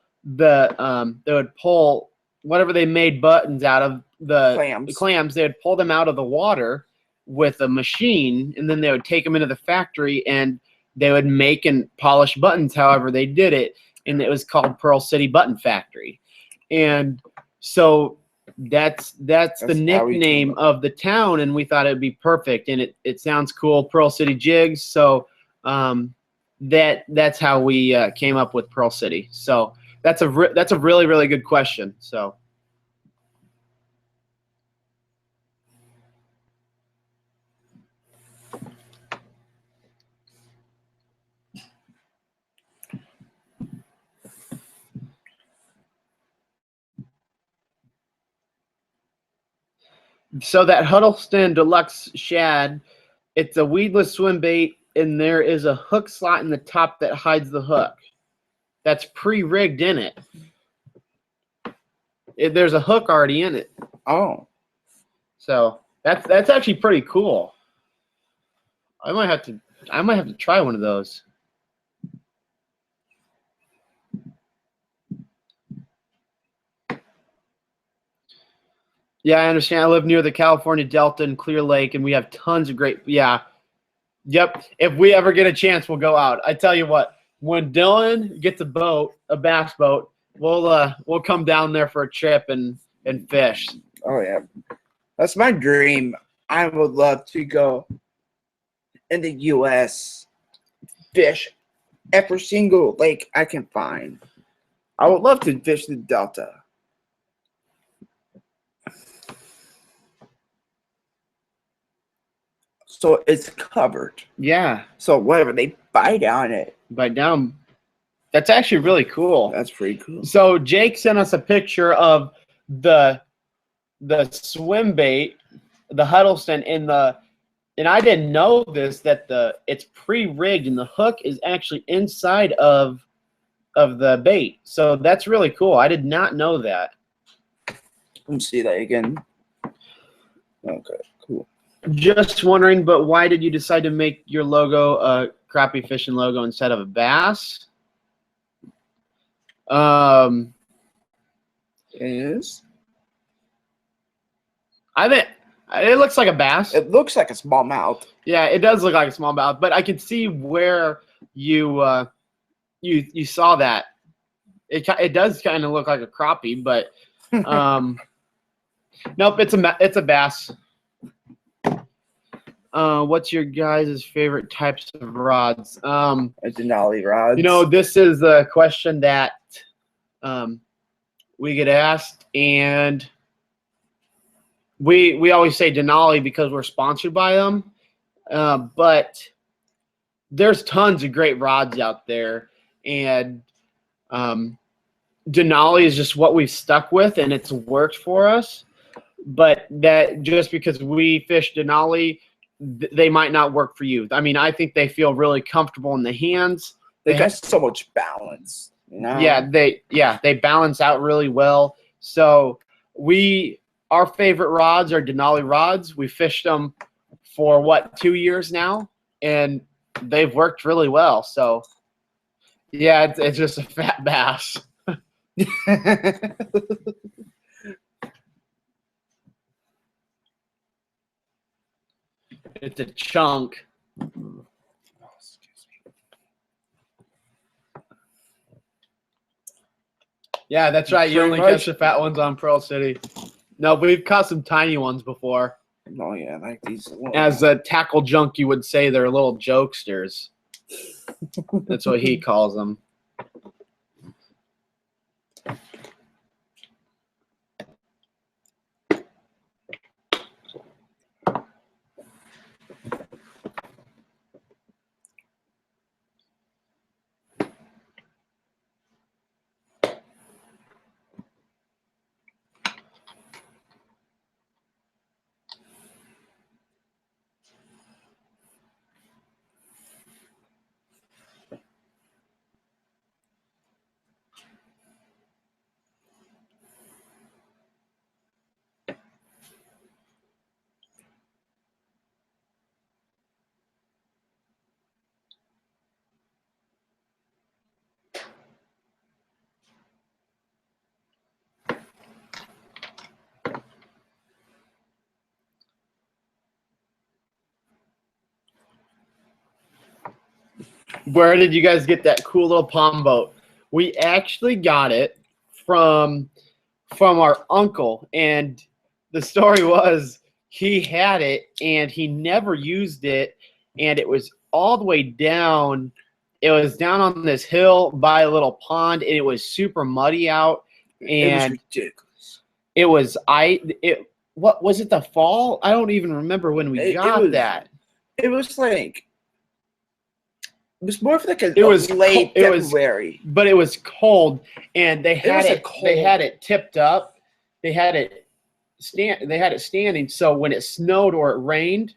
whatever they made buttons out of, the clams. They would pull them out of the water with a machine, and then they would take them into the factory, and they would make and polish buttons however they did it, and it was called Pearl City Button Factory. And so that's the nickname of the town, and we thought it would be perfect, and it sounds cool, Pearl City Jigs. So that's how we came up with Pearl City. So that's a really, really good question. So that Huddleston Deluxe Shad, it's a weedless swim bait, and there is a hook slot in the top that hides the hook. That's pre-rigged in it. There's a hook already in it. Oh. So that's actually pretty cool. I might have to try one of those. Yeah, I understand. I live near the California Delta and Clear Lake, and we have tons of great. Yeah, yep. If we ever get a chance, we'll go out. I tell you what, when Dylan gets a bass boat, we'll come down there for a trip and fish. Oh yeah, that's my dream. I would love to go in the U.S. fish every single lake I can find. I would love to fish the Delta. So it's covered. Yeah. So whatever they bite on it. Bite down. That's actually really cool. That's pretty cool. So Jake sent us a picture of the swim bait, the Huddleston, and I didn't know this, that it's pre-rigged and the hook is actually inside of the bait. So that's really cool. I did not know that. Let me see that again. Okay, cool. Just wondering, but why did you decide to make your logo a crappie fishing logo instead of a bass? Is I think it looks like a bass. It looks like a smallmouth. Yeah, it does look like a smallmouth, but I could see where you saw that. It does kind of look like a crappie, but nope, it's a bass. What's your guys' favorite types of rods? It's denali rods. You know, this is a question that we get asked, and we always say Denali because we're sponsored by them, but there's tons of great rods out there, and Denali is just what we've stuck with, and it's worked for us. But that just because we fish Denali, they might not work for you. I mean, I think they feel really comfortable in the hands. They got so much balance. You know? Yeah, they balance out really well. So our favorite rods are Denali rods. We fished them for what, 2 years now, and they've worked really well. So yeah, it's just a fat bass. It's a chunk. Yeah, that's right. You only catch the fat ones on Pearl City. No, we've caught some tiny ones before. Oh yeah, like these. As a tackle junkie would say, they're little jokesters. That's what he calls them. Where did you guys get that cool little palm boat? We actually got it from our uncle, and the story was he had it and he never used it, and it was all the way down. It was down on this hill by a little pond, and it was super muddy out. And it was ridiculous. It was what was it, the fall? I don't even remember when we got that. It was like it was more of like it was late February. But it was cold, and they had it tipped up. They had it standing, so when it snowed or it rained,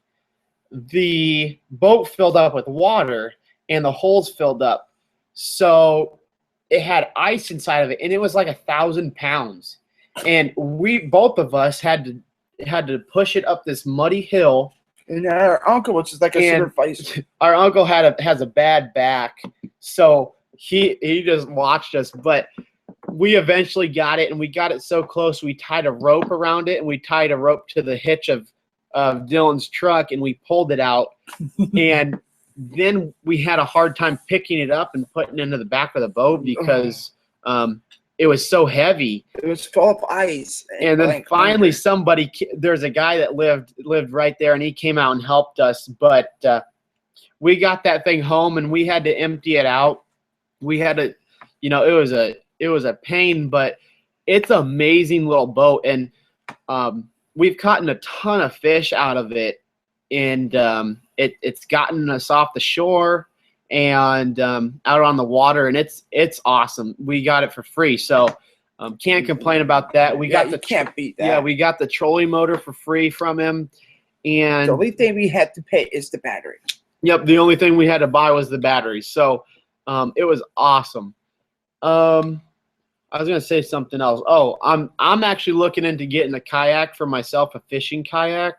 the boat filled up with water and the holes filled up. So it had ice inside of it, and it was like 1,000 pounds. And both of us had to push it up this muddy hill. And our uncle, which is like a super feisty. Our uncle has a bad back, so he just watched us. But we eventually got it, and we got it so close, we tied a rope around it, and we tied a rope to the hitch of Dylan's truck, and we pulled it out. And then we had a hard time picking it up and putting it into the back of the boat because it was so heavy. It was full of ice. And then finally there's a guy that lived right there, and he came out and helped us. But we got that thing home, and we had to empty it out. We had to, it was a pain, but it's an amazing little boat. And we've caught a ton of fish out of it. And it's gotten us off the shore and out on the water, and it's awesome. We got it for free, so can't complain about that. You can't beat that. Yeah, we got the trolling motor for free from him, and the only thing we had to pay is the battery. Yep, the only thing we had to buy was the battery. So it was awesome. I was gonna say something else. Oh, I'm actually looking into getting a kayak for myself, a fishing kayak.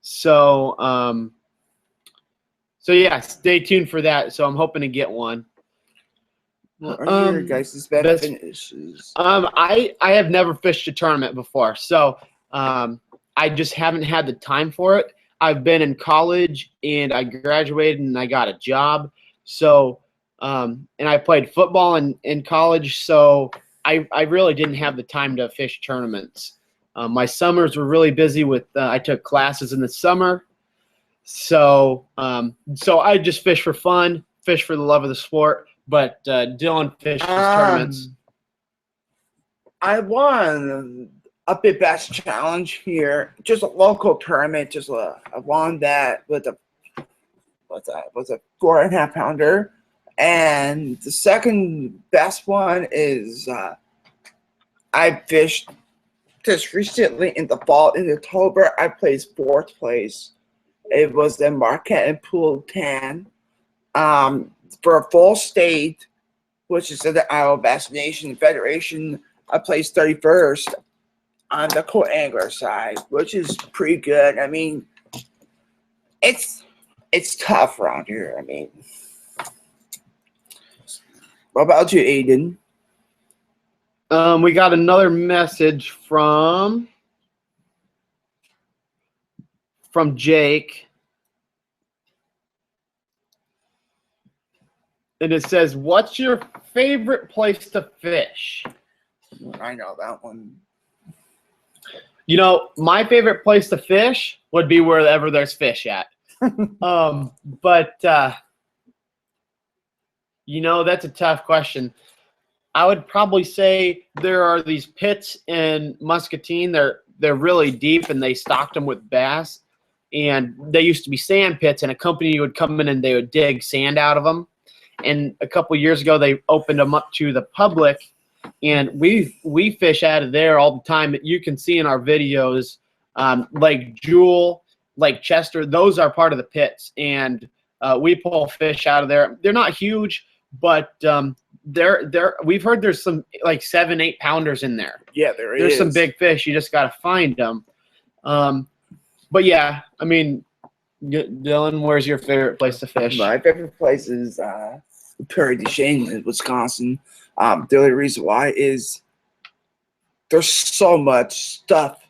So yeah, stay tuned for that. So I'm hoping to get one. What are your guys' best finishes? I have never fished a tournament before, so I just haven't had the time for it. I've been in college, and I graduated, and I got a job. So and I played football in college, so I really didn't have the time to fish tournaments. My summers were really busy with I took classes in the summer. So I just fish for fun, fish for the love of the sport. But Dylan fishes tournaments. I won a Big Bass Challenge here, just a local tournament. I won that with a 4.5 pounder, and the second best one is I fished just recently in the fall in October. I placed 4th place. It was in Marquette and Pool 10. For a full state, which is in the Iowa Bass Nation Federation, I placed 31st on the co-angler side, which is pretty good. I mean, it's tough around here. I mean, what about you, Aiden? We got another message from Jake. And it says, what's your favorite place to fish? I know that one. You know, my favorite place to fish would be wherever there's fish at. But you know, that's a tough question. I would probably say there are these pits in Muscatine. They're really deep, and they stocked them with bass. And they used to be sand pits, and a company would come in and they would dig sand out of them. And a couple of years ago, they opened them up to the public, and we fish out of there all the time. You can see in our videos, Lake Jewel, Lake Chester, those are part of the pits, and we pull fish out of there. They're not huge, but we've heard there's some like 7-8 pounders in there. Yeah, there's some big fish. You just got to find them. But yeah, I mean, Dylan, where's your favorite place to fish? My favorite place is Prairie du Chien in Wisconsin. The only reason why is there's so much stuff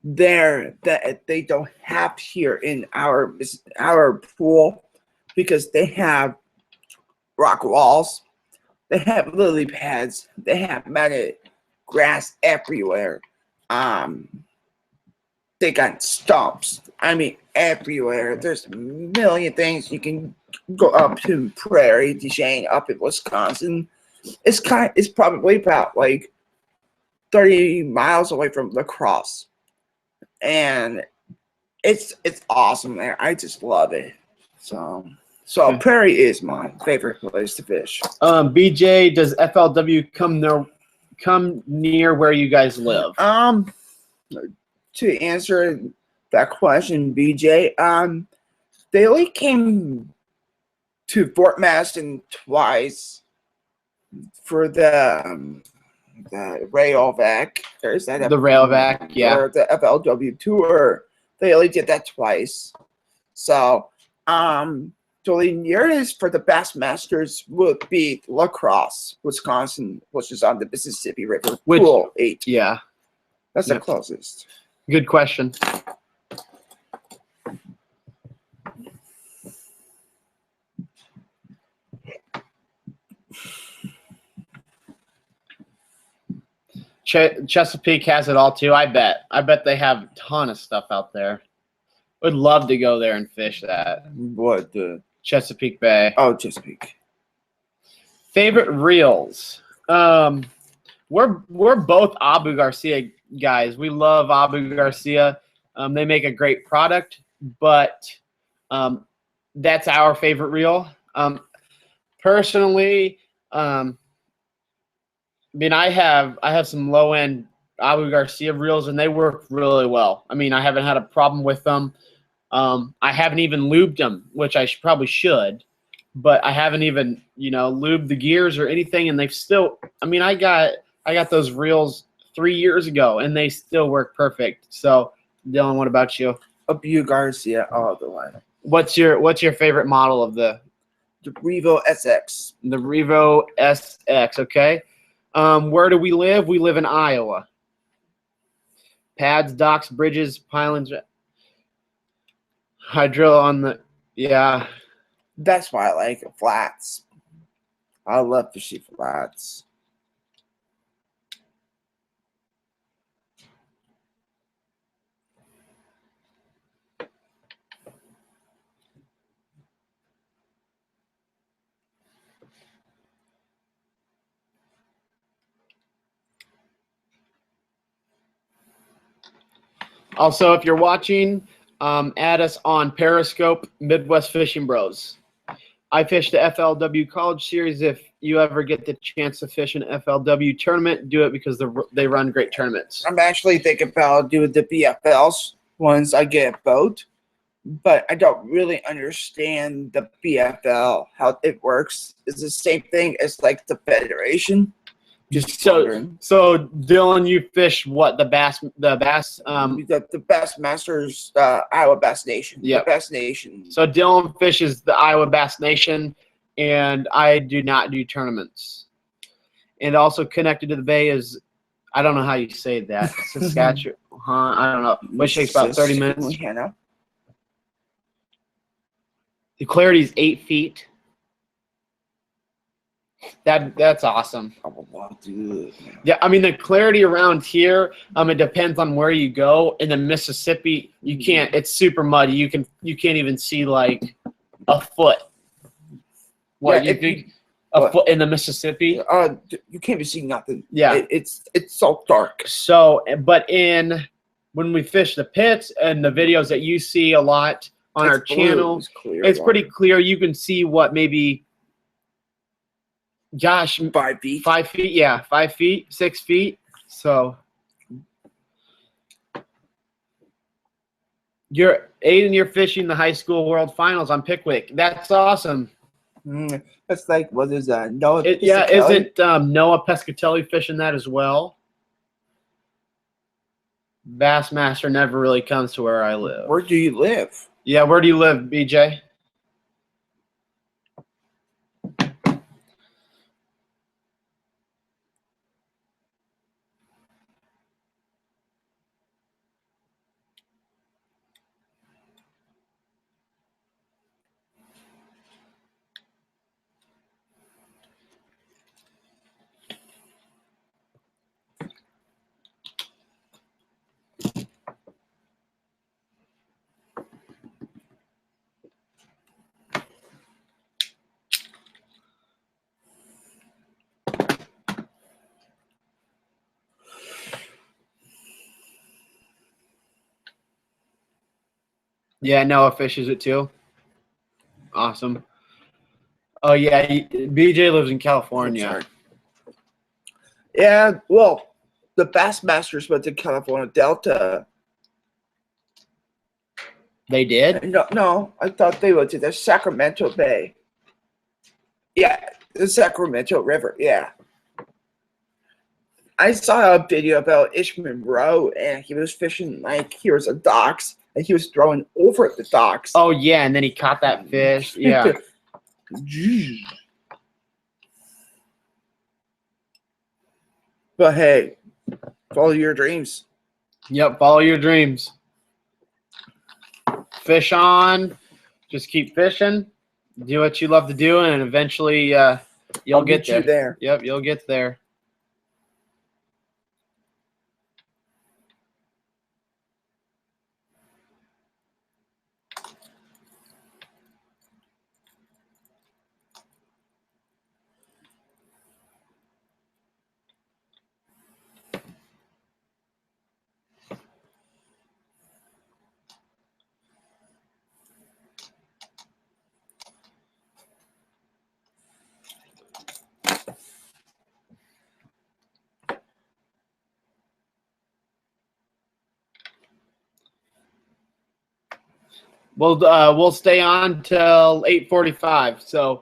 there that they don't have here in our pool, because they have rock walls, they have lily pads, they have matted grass everywhere. They got stumps. I mean, everywhere. There's a million things you can go up to Prairie du Chien up in Wisconsin. It's probably about like 30 miles away from La Crosse, and it's awesome there. I just love it. So Prairie is my favorite place to fish. BJ, does FLW come near where you guys live? To answer that question, BJ, they only came to Fort Madison twice for the Rayovac. There's that the Rayovac, yeah. Or the FLW tour. They only did that twice. So, the nearest for the Bassmasters would be La Crosse, Wisconsin, which is on the Mississippi River, Pool 8. Yeah. That's the closest. Good question. Chesapeake has it all too. I bet they have a ton of stuff out there. Would love to go there and fish that. What, the Chesapeake Bay? Oh, Chesapeake. Favorite reels. We're both Abu Garcia guys. We love Abu Garcia. They make a great product, but that's our favorite reel. Personally, I mean, I have some low end Abu Garcia reels, and they work really well. I mean, I haven't had a problem with them. I haven't even lubed them, which I probably should, but I haven't even lubed the gears or anything, and they've still. I mean, I got those reels 3 years ago, and they still work perfect. So, Dylan, what about you? Abu Garcia all the way. What's your favorite model of the Revo SX? The Revo SX. Okay. Where do we live? We live in Iowa. Pads, docks, bridges, pilings. Hydro on the That's why I like flats. I love fishy flats. Also, if you're watching, add us on Periscope, Midwest Fishing Bros. I fish the FLW College Series. If you ever get the chance to fish an FLW tournament, do it because they run great tournaments. I'm actually thinking about doing the BFLs once I get a boat, but I don't really understand the BFL, how it works. It's the same thing as like the Federation. So Dylan, you fish what, the Bass the Bass Masters, Iowa Bass Nation. Yeah, the Bass Nation. So Dylan fishes the Iowa Bass Nation, and I do not do tournaments. And also connected to the bay is, I don't know how you say that, Saskatchewan. I don't know. Which takes about 30 minutes. The clarity is 8 feet. That's awesome. Yeah, I mean the clarity around here, it depends on where you go. In the Mississippi, you can't. It's super muddy. You can't even see like a foot. What you think? A foot in the Mississippi? You can't even see nothing. Yeah, it's so dark. So, but when we fish the pits and the videos that you see a lot on our channel, it's pretty clear. You can see what maybe. Gosh, 5 feet. 5 feet, yeah, 5 feet, 6 feet. So you're fishing the high school world finals on Pickwick. That's awesome. That's like, what is that? Noah? Isn't Noah Pescatelli fishing that as well? Bassmaster never really comes to where I live. Where do you live? Yeah, where do you live, BJ? Yeah, Noah fishes it too. Awesome. Oh yeah, BJ lives in California. Yeah, well, the Bassmasters went to California Delta. They did? No, I thought they went to the Sacramento Bay. Yeah, the Sacramento River. Yeah. I saw a video about Ishman Rowe, and he was fishing like he was a docks, and he was throwing over the docks. Oh yeah, and then he caught that fish. Yeah. But hey, follow your dreams. Yep, follow your dreams. Fish on. Just keep fishing. Do what you love to do, and eventually you'll get there. Yep, you'll get there. We'll stay on till 8:45. So,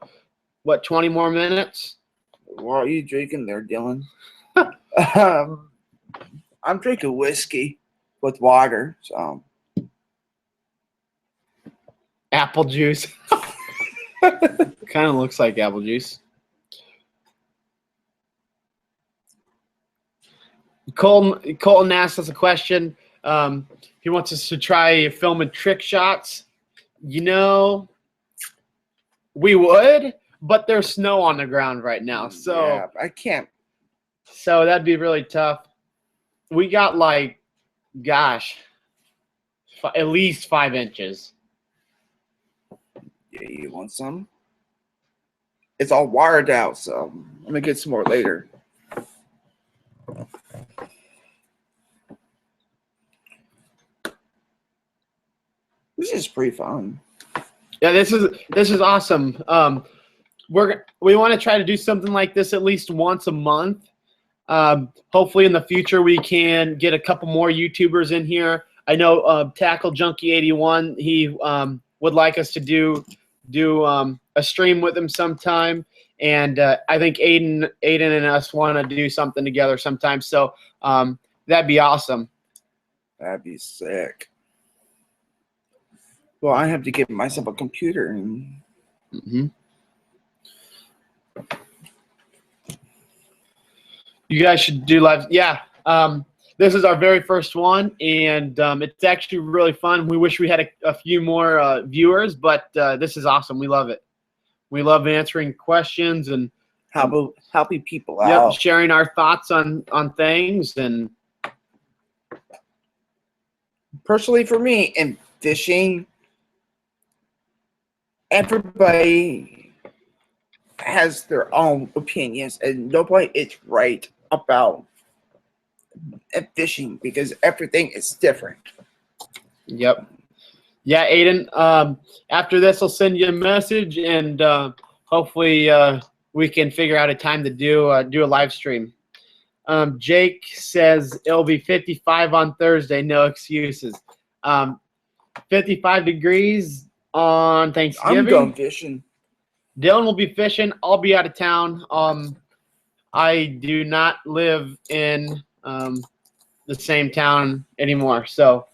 what? 20 more minutes? What are you drinking there, Dylan? I'm drinking whiskey with water. So, apple juice. Kind of looks like apple juice. Colton asked us a question. He wants us to try filming trick shots. You know, we would, but there's snow on the ground right now, so yeah, I can't. So that'd be really tough. We got like, gosh, at least 5 inches. Yeah, you want some? It's all wired out, so I'm gonna get some more later. This is pretty fun. Yeah, this is awesome. We want to try to do something like this at least once a month. Hopefully in the future we can get a couple more YouTubers in here. I know Tackle Junkie 81. He would like us to do a stream with him sometime, and I think Aiden and us want to do something together sometime. So that'd be awesome. That'd be sick. Well, I have to get myself a computer. And... You guys should do live. Yeah. This is our very first one, and it's actually really fun. We wish we had a few more viewers, but this is awesome. We love it. We love answering questions and helping people out. Sharing our thoughts on things. And personally, for me, in fishing, everybody has their own opinions, and nobody is right about fishing because everything is different. Yep. Yeah, Aiden. After this, I'll send you a message, and hopefully we can figure out a time to do a live stream. Jake says it'll be 55 on Thursday. No excuses. 55 degrees on Thanksgiving. I'm going fishing. Dylan will be fishing. I'll be out of town. I do not live in the same town anymore. So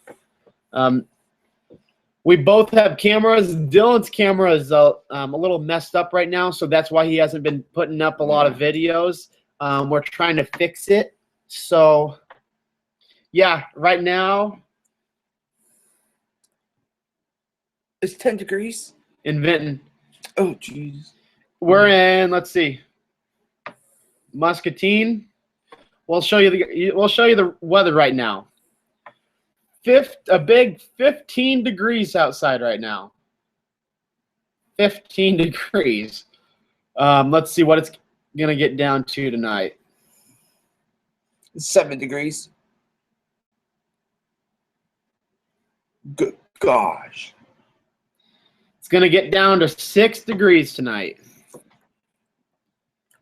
we both have cameras. Dylan's camera is a little messed up right now, so that's why he hasn't been putting up a lot of videos. We're trying to fix it. So, yeah, right now it's 10 degrees in Vinton. Oh, jeez. We're in, let's see, Muscatine. We'll show you the weather right now. A big 15 degrees outside right now. 15 degrees. Let's see what it's going to get down to tonight. 7 degrees. Good gosh. It's going to get down to 6 degrees tonight.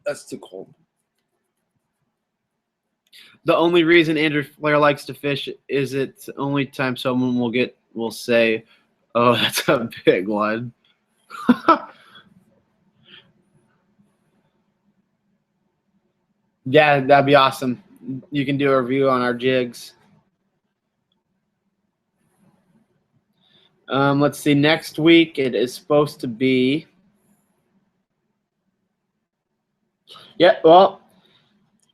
That's too cold. The only reason Andrew Flair likes to fish is it's the only time someone will say, "Oh, that's a big one." Yeah, that'd be awesome. You can do a review on our jigs. Let's see. Next week it is supposed to be. Yeah, well,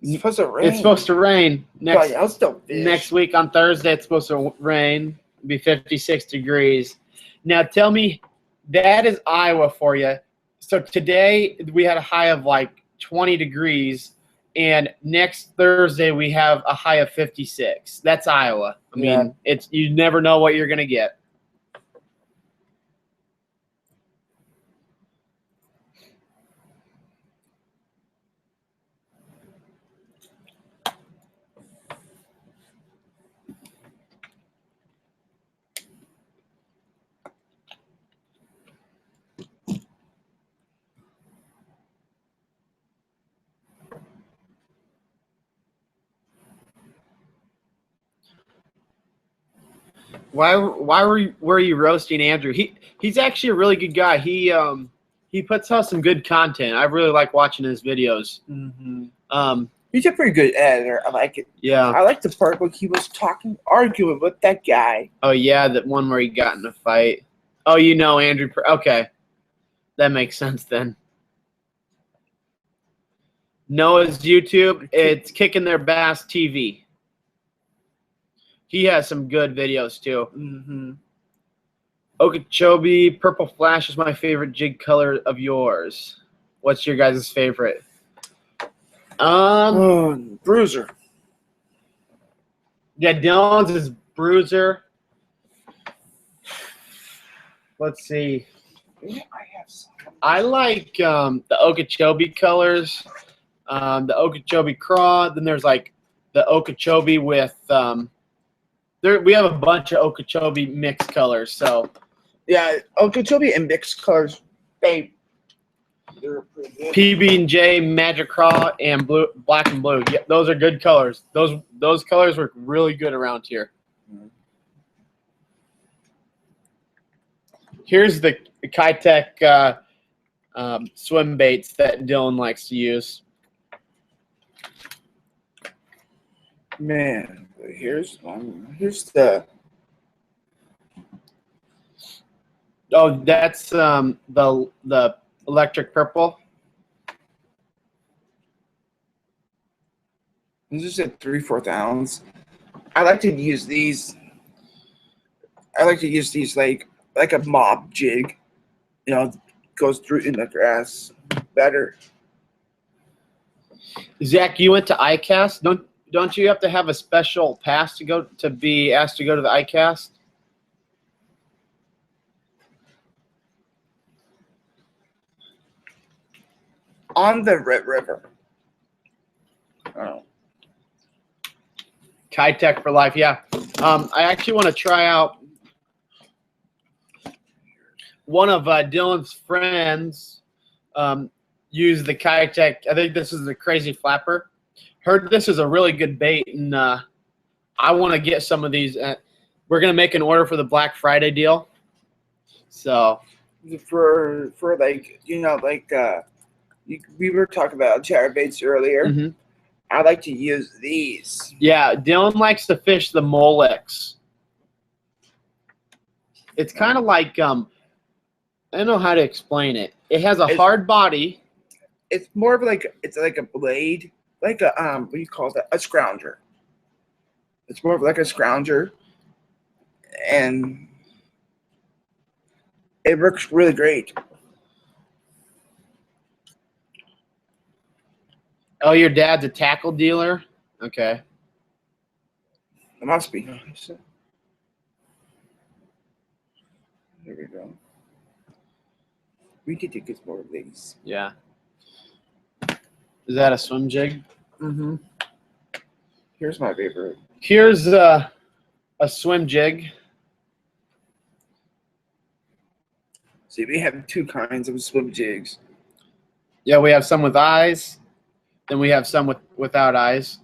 it's supposed to rain. It's supposed to rain next. I'll still fish. Next week on Thursday, it's supposed to rain. It'll be 56 degrees. Now, tell me, that is Iowa for you. So today we had a high of like 20 degrees, and next Thursday we have a high of 56. That's Iowa. I mean, you never know what you're gonna get. Why were you roasting Andrew? He's actually a really good guy. He puts out some good content. I really like watching his videos. Mm-hmm. He's a pretty good editor. I like it. Yeah. I like the part where he was arguing with that guy. Oh yeah, that one where he got in a fight. Oh, you know Andrew. Okay, that makes sense then. Noah's YouTube. It's Kicking Their Bass TV. He has some good videos too. Mm-hmm. Okeechobee Purple Flash is my favorite jig color of yours. What's your guys' favorite? Bruiser. Yeah, Dylan's is Bruiser. Let's see. I like the Okeechobee colors. The Okeechobee Craw. Then there's like the Okeechobee with we have a bunch of Okeechobee mixed colors. So Yeah, Okeechobee and mixed colors. They're pretty good. PB&J, Magic Craw, and blue, black and blue. Yeah, those are good colors. Those colors work really good around here. Here's the Kitech swim baits that Dylan likes to use. Man, here's one. Here's the. Oh, that's the electric purple. This is a 3/4 ounce. I like to use these. I like to use these like a mop jig. You know, goes through in the grass better. Zach, you went to ICAST. Don't you have to have a special pass to be asked to go to the ICAST? On the Red River. Oh. Kitech for life, yeah. I actually want to try out one of Dylan's friends. Use the Kitech. I think this is the Crazy Flapper. Heard this is a really good bait, and I want to get some of these. We're gonna make an order for the Black Friday deal. So for like we were talking about chatterbaits earlier. Mm-hmm. I like to use these. Yeah, Dylan likes to fish the Molex. It's kind of like I don't know how to explain it. It has a hard body. It's more of like a blade, like a what do you call that? A scrounger. It's more of like a scrounger, and it works really great. Oh, your dad's a tackle dealer? Okay. It must be. There we go. We need to get more of these. Yeah. Is that a swim jig? Mm-hmm. Here's my favorite. Here's a swim jig. See, we have two kinds of swim jigs. Yeah, we have some with eyes. Then we have some without eyes.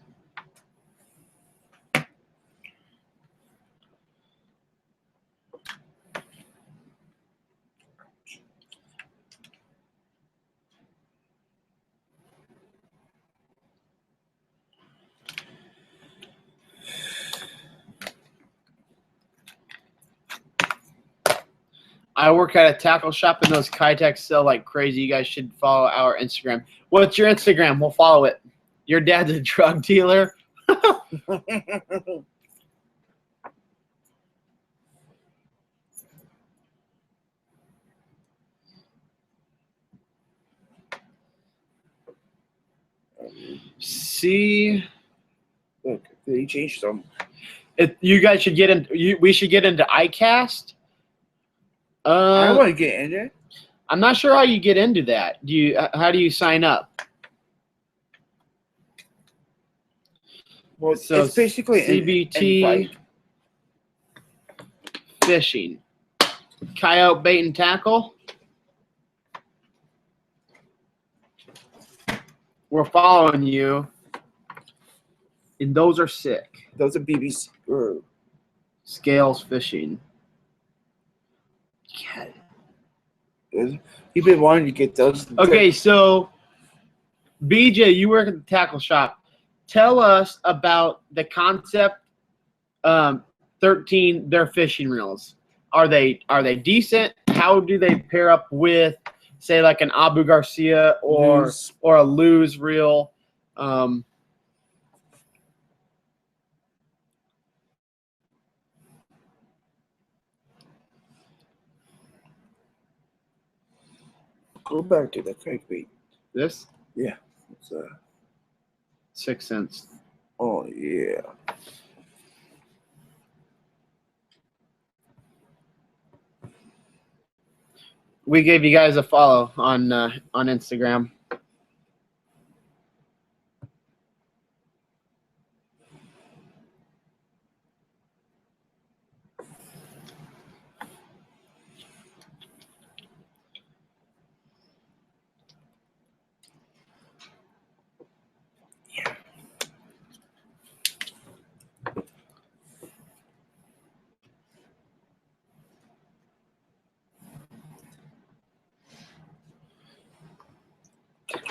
I work at a tackle shop, and those Kitechs sell like crazy. You guys should follow our Instagram. What's your Instagram? We'll follow it. Your dad's a drug dealer? See? Look, they changed them. You guys should get in. We should get into ICAST. I want to get in it. I'm not sure how you get into that. How do you sign up? Well, so it's basically CBT fishing, coyote bait and tackle. We're following you, and those are sick. Those are BBC Scales fishing. Yeah. You've been wanting to get those. Okay, so BJ, you work at the tackle shop. Tell us about the concept 13, their fishing reels. Are they decent? How do they pair up with, say, like an Abu Garcia or a Luz reel? Go back to the crankbait. This? Yeah. It's 6 cents. Oh yeah. We gave you guys a follow on Instagram.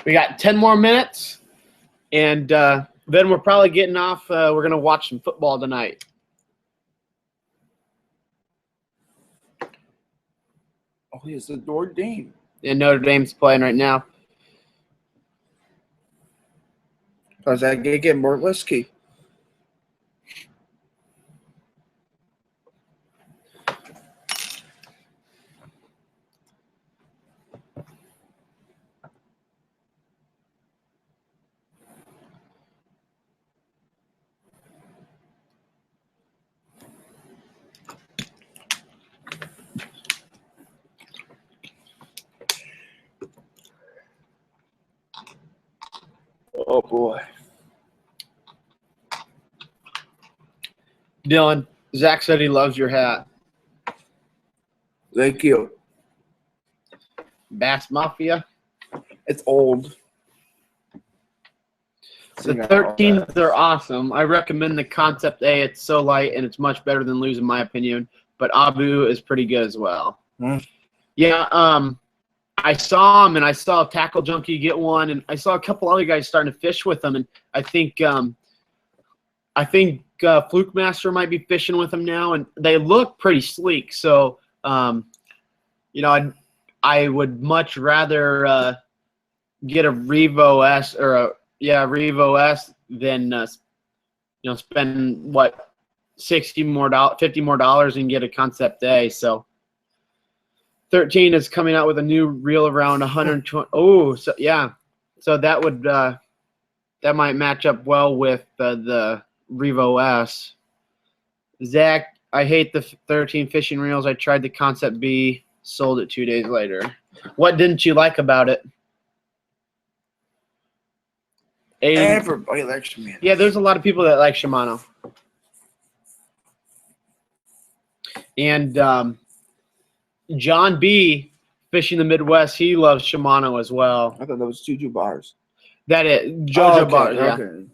We got 10 more minutes, and then we're probably getting off. We're going to watch some football tonight. Oh, he's the Notre Dame. And Notre Dame's playing right now. Because I can get more whiskey. Oh, boy. Dylan, Zach said he loves your hat. Thank you. Bass Mafia. It's old. The 13s are awesome. I recommend the Concept A. It's so light, and it's much better than Lose, in my opinion. But Abu is pretty good as well. Yeah, I saw him, and I saw Tackle Junkie get one, and I saw a couple other guys starting to fish with them, and I think Fluke Master might be fishing with them now, and they look pretty sleek. So, you know, I would much rather get a Revo S or a Revo S than you know, spend what $50 more and get a Concept A. So 13 is coming out with a new reel around 120. Oh, so yeah, so that would that might match up well with the Revo S. Zach, I hate the 13 fishing reels. I tried the Concept B, sold it 2 days later. What didn't you like about it? Everybody likes Shimano. Yeah, there's a lot of people that like Shimano. And John B, fishing the Midwest, he loves Shimano as well. I thought that was Juju bars. That is JoJo bars, yeah. Okay.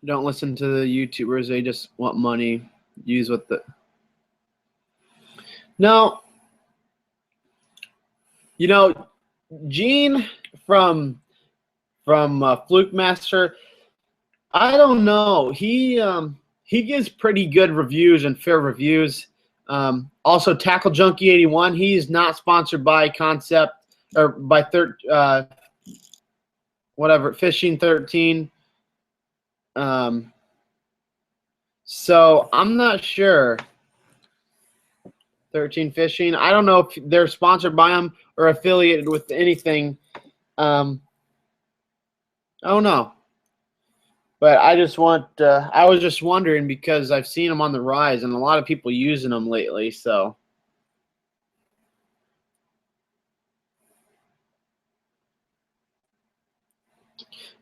Don't listen to the YouTubers. They just want money. Use what the... No. You know, Gene from Fluke Master, I don't know. He gives pretty good reviews and fair reviews. Also, Tackle Junkie 81. He's not sponsored by Concept or by Fishing 13. So I'm not sure. 13 Fishing. I don't know if they're sponsored by them or affiliated with anything. I don't know. But I was just wondering because I've seen them on the rise and a lot of people using them lately. So.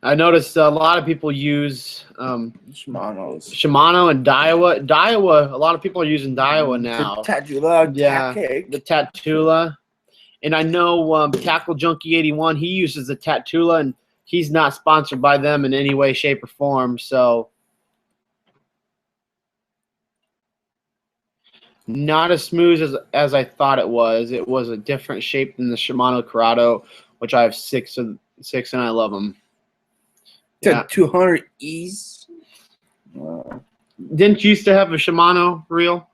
I noticed a lot of people use Shimano and Daiwa. Daiwa, a lot of people are using Daiwa now. The Tatula, yeah, the Tatula. And I know Tackle Junkie 81, he uses the Tatula, and he's not sponsored by them in any way, shape, or form. So not as smooth as I thought it was. It was a different shape than the Shimano Corrado, which I have six, and I love them. Yeah. 200 E's. Didn't you used to have a Shimano reel?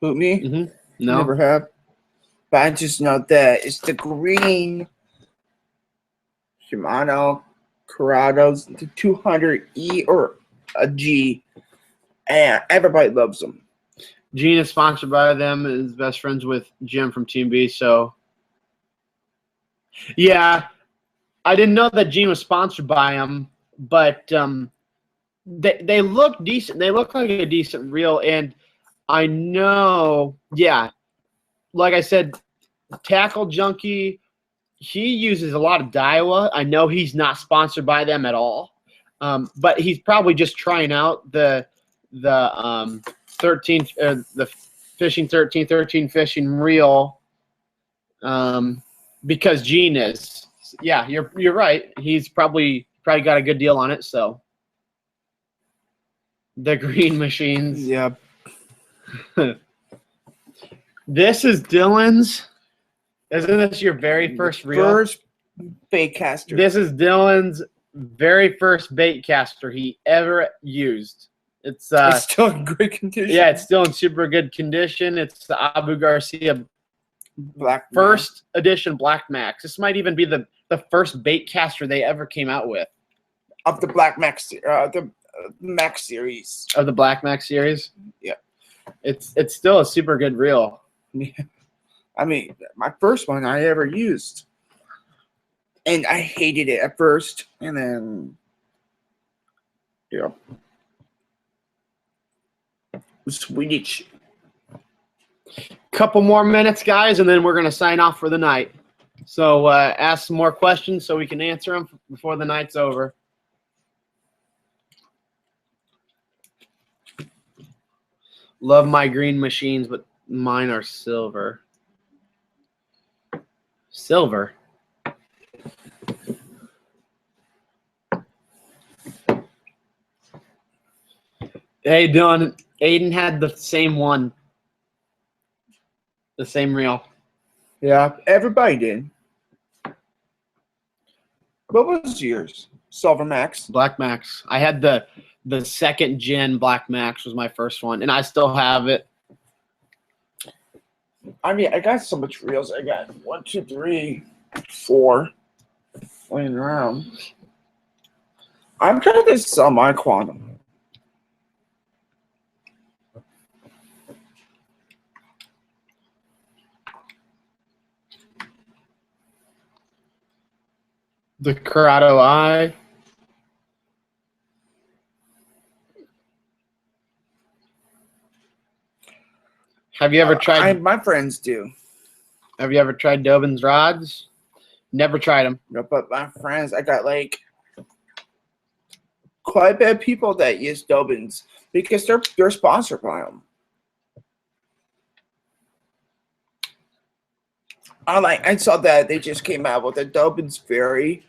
Who, me? Mm-hmm. No. Never have. But I just know that it's the green Shimano Corrados, the 200E or a G. And everybody loves them. Gene is sponsored by them and is best friends with Jim from Team B. So, yeah, I didn't know that Gene was sponsored by them. But they look decent. They look like a decent reel, and I know, yeah, like I said, Tackle Junkie he uses a lot of Daiwa. I know he's not sponsored by them at all, but he's probably just trying out the 13 the Fishing 13 fishing reel because Gene is. Yeah, you're right. He's probably got a good deal on it. So the green machines. Yeah. This is Dylan's. Isn't this your very first reel? First bait caster. This is Dylan's very first bait caster he ever used. It's still in great condition. Yeah, it's still in super good condition. It's the Abu Garcia Black first edition Black Max. This might even be the first bait caster they ever came out with. Of the Black Max, the Max series. Of the Black Max series? Yeah. It's still a super good reel. Yeah. I mean, my first one I ever used. And I hated it at first. And then, yeah. Swedish. Couple more minutes, guys, and then we're going to sign off for the night. So ask some more questions so we can answer them before the night's over. Love my green machines, but mine are silver. Silver? Hey, Dylan, Aiden had the same one. The same reel. Yeah, everybody did. What was yours? Silver Max? Black Max. I had the second gen Black Max was my first one, and I still have it. I mean, I got so much reels. I got 1, 2, 3, 4 laying around. I'm trying to sell my Quantum. The Corrado Eye. Have you ever tried? My friends do. Have you ever tried Dobin's rods? Never tried them. No, but my friends, I got like quite a bit of people that use Dobin's because they're sponsored by them. I saw that they just came out with a Dobin's Fury,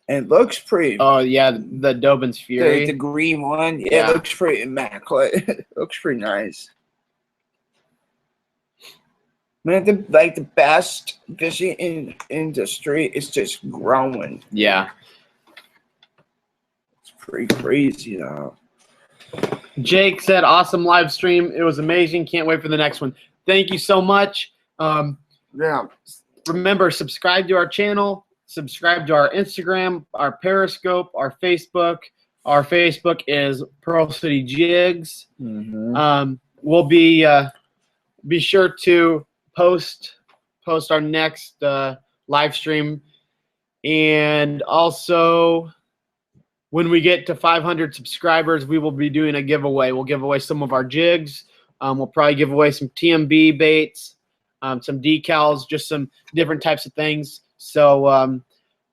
and it looks pretty. Oh yeah, the Dobin's Fury, the green one. Yeah, it looks pretty immaculate. It looks pretty nice. Man, the best fishing industry is just growing. Yeah, it's pretty crazy though. Jake said, "Awesome live stream. It was amazing. Can't wait for the next one." Thank you so much. Yeah. Remember, subscribe to our channel. Subscribe to our Instagram, our Periscope, our Facebook. Our Facebook is Pearl City Jigs. Mm-hmm. We'll be sure to post our next live stream, and also when we get to 500 subscribers, we will be doing a giveaway. We'll give away some of our jigs. We'll probably give away some TMB baits, some decals, just some different types of things. So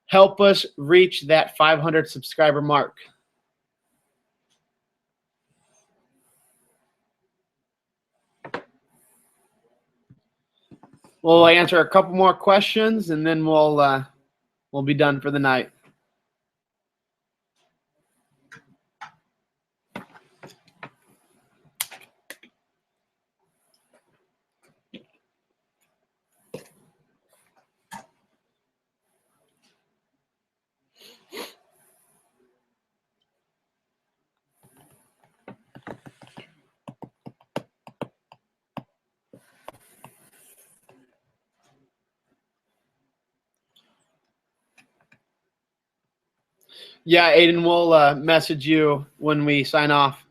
help us reach that 500 subscriber mark. We'll answer a couple more questions, and then we'll be done for the night. Yeah, Aiden, we'll message you when we sign off.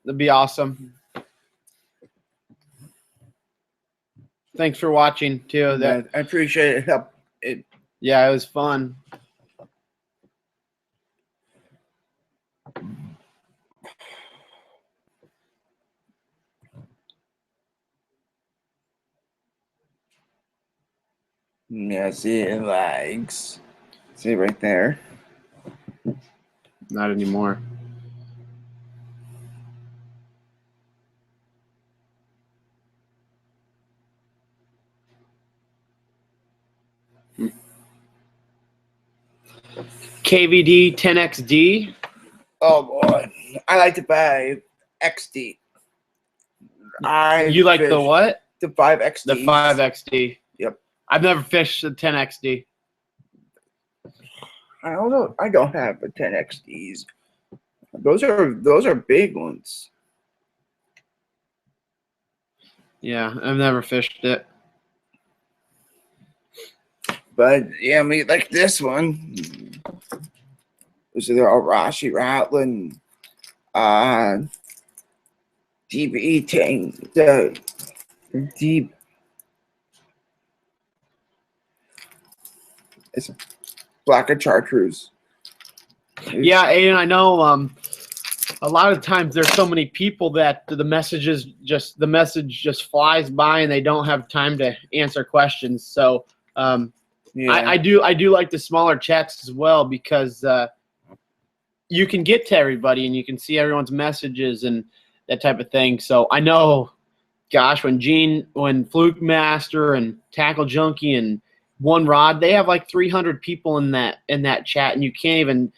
That'd be awesome. Thanks for watching, too. Yeah, I appreciate it. Yeah, it was fun. Yeah, see it lags. See right there. Not anymore. KVD 10XD. Oh boy, I like to buy XD. You like the what? The 5XD. The 5XD. Yep. I've never fished the 10XD. I don't know. I don't have the 10XDs. Those are big ones. Yeah, I've never fished it. But yeah, I mean, like this one. This is the Arashi Rattling deep eating, the deep. It's a blacker chartreuse. Yeah, Aiden, I know. A lot of times there's so many people that the message just flies by and they don't have time to answer questions. So Yeah. I do like the smaller chats as well because you can get to everybody and you can see everyone's messages and that type of thing. So I know, gosh, when Fluke Master and Tackle Junkie and One Rod, they have like 300 people in that chat, and you can't even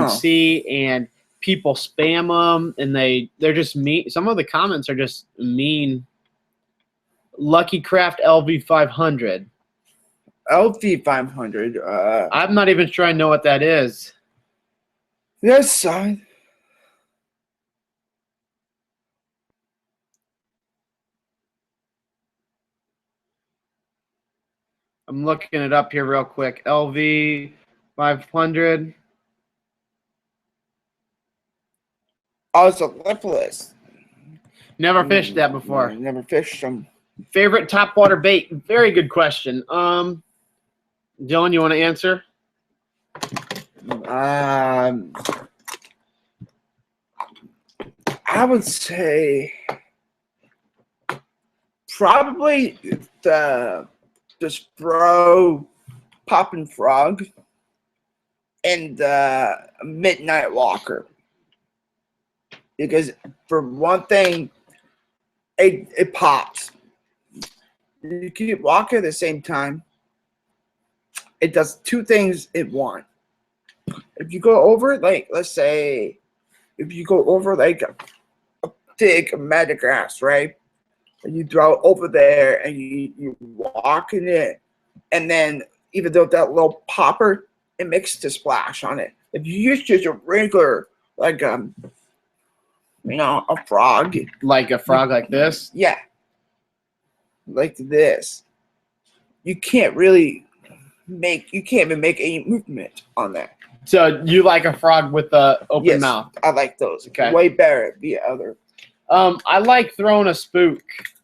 see, and people spam them, and they're just mean. Some of the comments are just mean. Lucky Craft LV500. LV500. I'm not even sure I know what that is. Yes, son. I'm looking it up here real quick. LV500. Oh, it's a lipless. Never fished that before. Never fished them. Favorite topwater bait? Very good question. Dylan, you want to answer? I would say probably the Spro Poppin' Frog and the Midnight Walker. Because for one thing, it pops. You keep walking at the same time. It does two things in one. If you go over, like, let's say, if you go over like a thick amount of grass, right? And you throw it over there and you walk in it, and then even though that little popper, it makes the splash on it. If you use just a regular, like a frog. Like a frog like this? Yeah. Like this. You can't even make any movement on that. So you like a frog with the open mouth? I like those. Okay. Way better than the other. I like throwing a spook.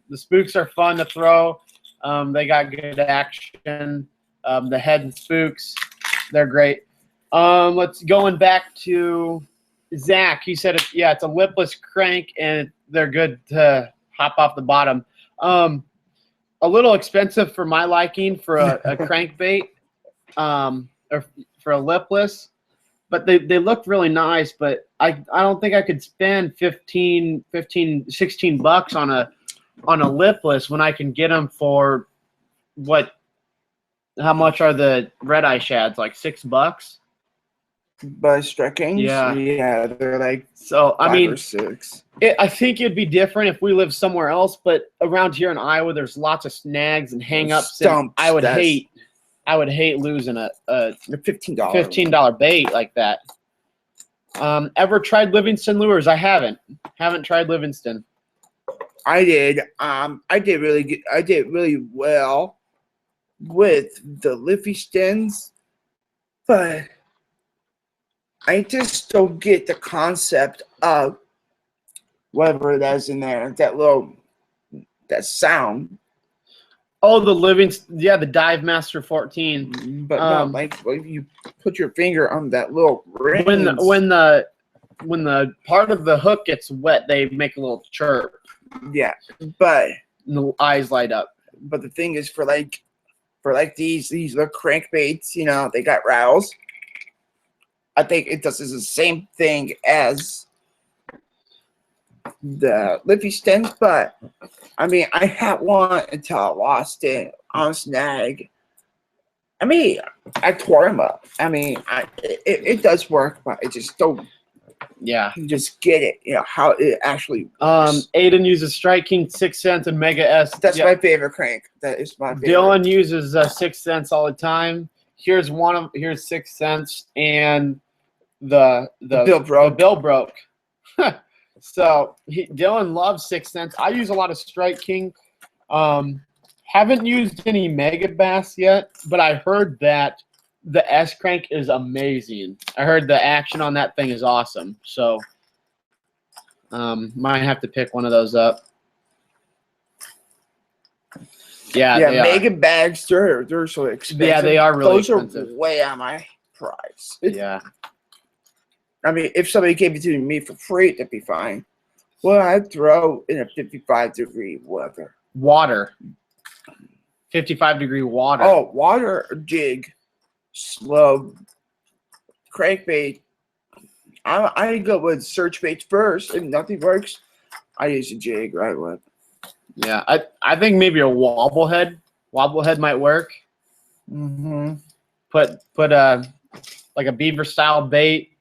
The spooks are fun to throw. They got good action. The head spooks, they're great. Let's going back to Zach. He said, it's a lipless crank, and they're good to hop off the bottom. A little expensive for my liking for a crankbait, or for a lipless, but they look really nice. But I don't think I could spend $16 on a lipless when I can get them for how much are the red eye shads? Like $6? By Streckings? Yeah, they're like $5 or $6. I think it'd be different if we lived somewhere else, but around here in Iowa, there's lots of snags and hang-ups. I would hate losing a $15 bait like that. Ever tried Livingston lures? I haven't tried Livingston. I did. I did really good. I did really well with the Livingstons, but I just don't get the concept of whatever that's in there. That sound. Oh, the Livingston, the Dive Master 14. But no, like if you put your finger on that little ring. When the part of the hook gets wet, they make a little chirp. Yeah, but and the eyes light up. But the thing is, for like for like these little crankbaits. You know, they got rattles. I think it does the same thing as the lippy stems, but I mean, I had one until I lost it on a snag. I mean, I tore him up. I mean, it does work, but I just don't. Yeah. Just get it. You know how it actually works. Aiden uses Strike King 6 cents and Mega S. That's my favorite crank. That is my favorite. Dylan uses 6 cents all the time. Here's 6 cents, and the bill broke. So Dylan loves 6 cents. I use a lot of Strike King. Haven't used any Mega Bass yet, but I heard that the S crank is amazing. I heard the action on that thing is awesome. So might have to pick one of those up. Yeah, Mega bags, they're so expensive. Yeah, they are really expensive. Those are way on my price. Yeah. I mean, if somebody gave it to me for free, that'd be fine. Well, I'd throw in a 55-degree weather. Water. 55-degree water. Oh, water jig, slow crankbait. I go with search baits first. If nothing works, I use a jig right away. Yeah, I think maybe a wobblehead. Wobblehead might work. Mm-hmm. Put like a beaver style bait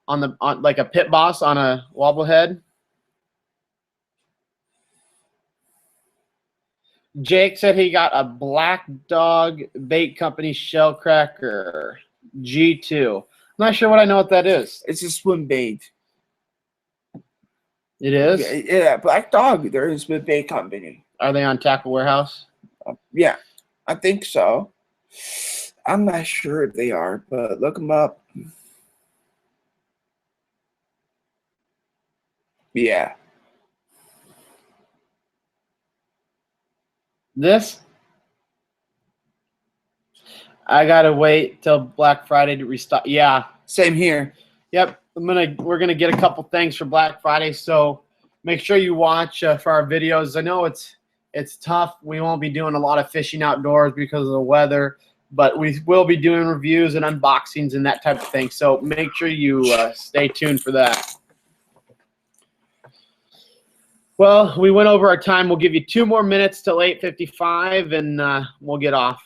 on like a pit boss on a wobblehead. Jake said he got a Black Dog Bait Company shell cracker G2. I'm not sure I know what that is. It's a swim bait. It is? Yeah, Black Dog. They're a swim bait company. Are they on Tackle Warehouse? Yeah, I think so. I'm not sure if they are, but look them up. Yeah. This? I gotta wait till Black Friday to restock. Yeah. Same here. Yep. We're gonna get a couple things for Black Friday, so make sure you watch for our videos. I know it's tough. We won't be doing a lot of fishing outdoors because of the weather, but we will be doing reviews and unboxings and that type of thing. So make sure you stay tuned for that. Well, we went over our time. We'll give you 2 more minutes till 8:55, and we'll get off.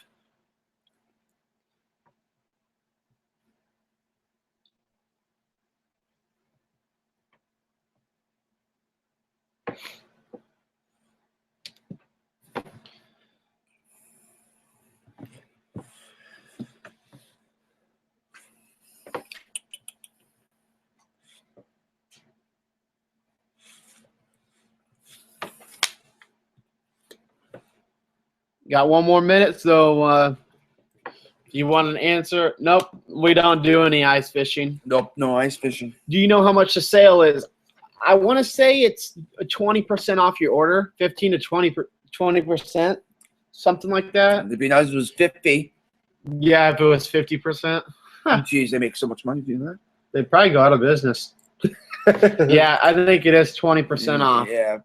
Got 1 more minute, so you want an answer? Nope, we don't do any ice fishing. Nope, no ice fishing. Do you know how much the sale is? I want to say it's 20% off your order, 15 to 20%, something like that. It'd be nice if it was 50. Yeah, if it was 50%. Jeez, they make so much money doing that. They'd probably go out of business. Yeah, I think it is 20% off. Yeah.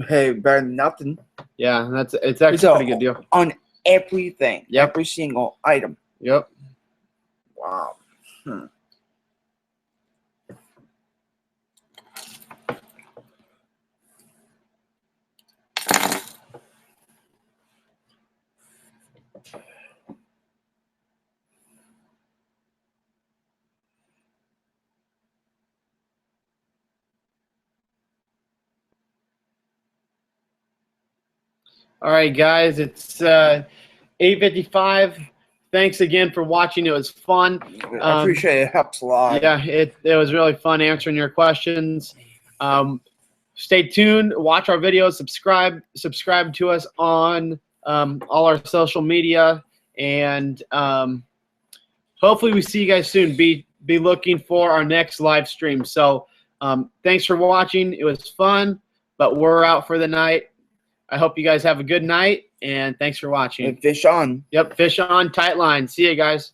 Hey, better than nothing. Yeah, it's actually a pretty good deal. On everything. Yep. Every single item. Yep. Wow. All right, guys, it's 8:55. Thanks again for watching. It was fun. I appreciate it. It helps a lot. Yeah, it was really fun answering your questions. Stay tuned. Watch our videos. Subscribe to us on all our social media, and hopefully we see you guys soon. Be looking for our next live stream. So thanks for watching. It was fun, but we're out for the night. I hope you guys have a good night, and thanks for watching. And fish on. Yep, fish on, tight line. See you guys.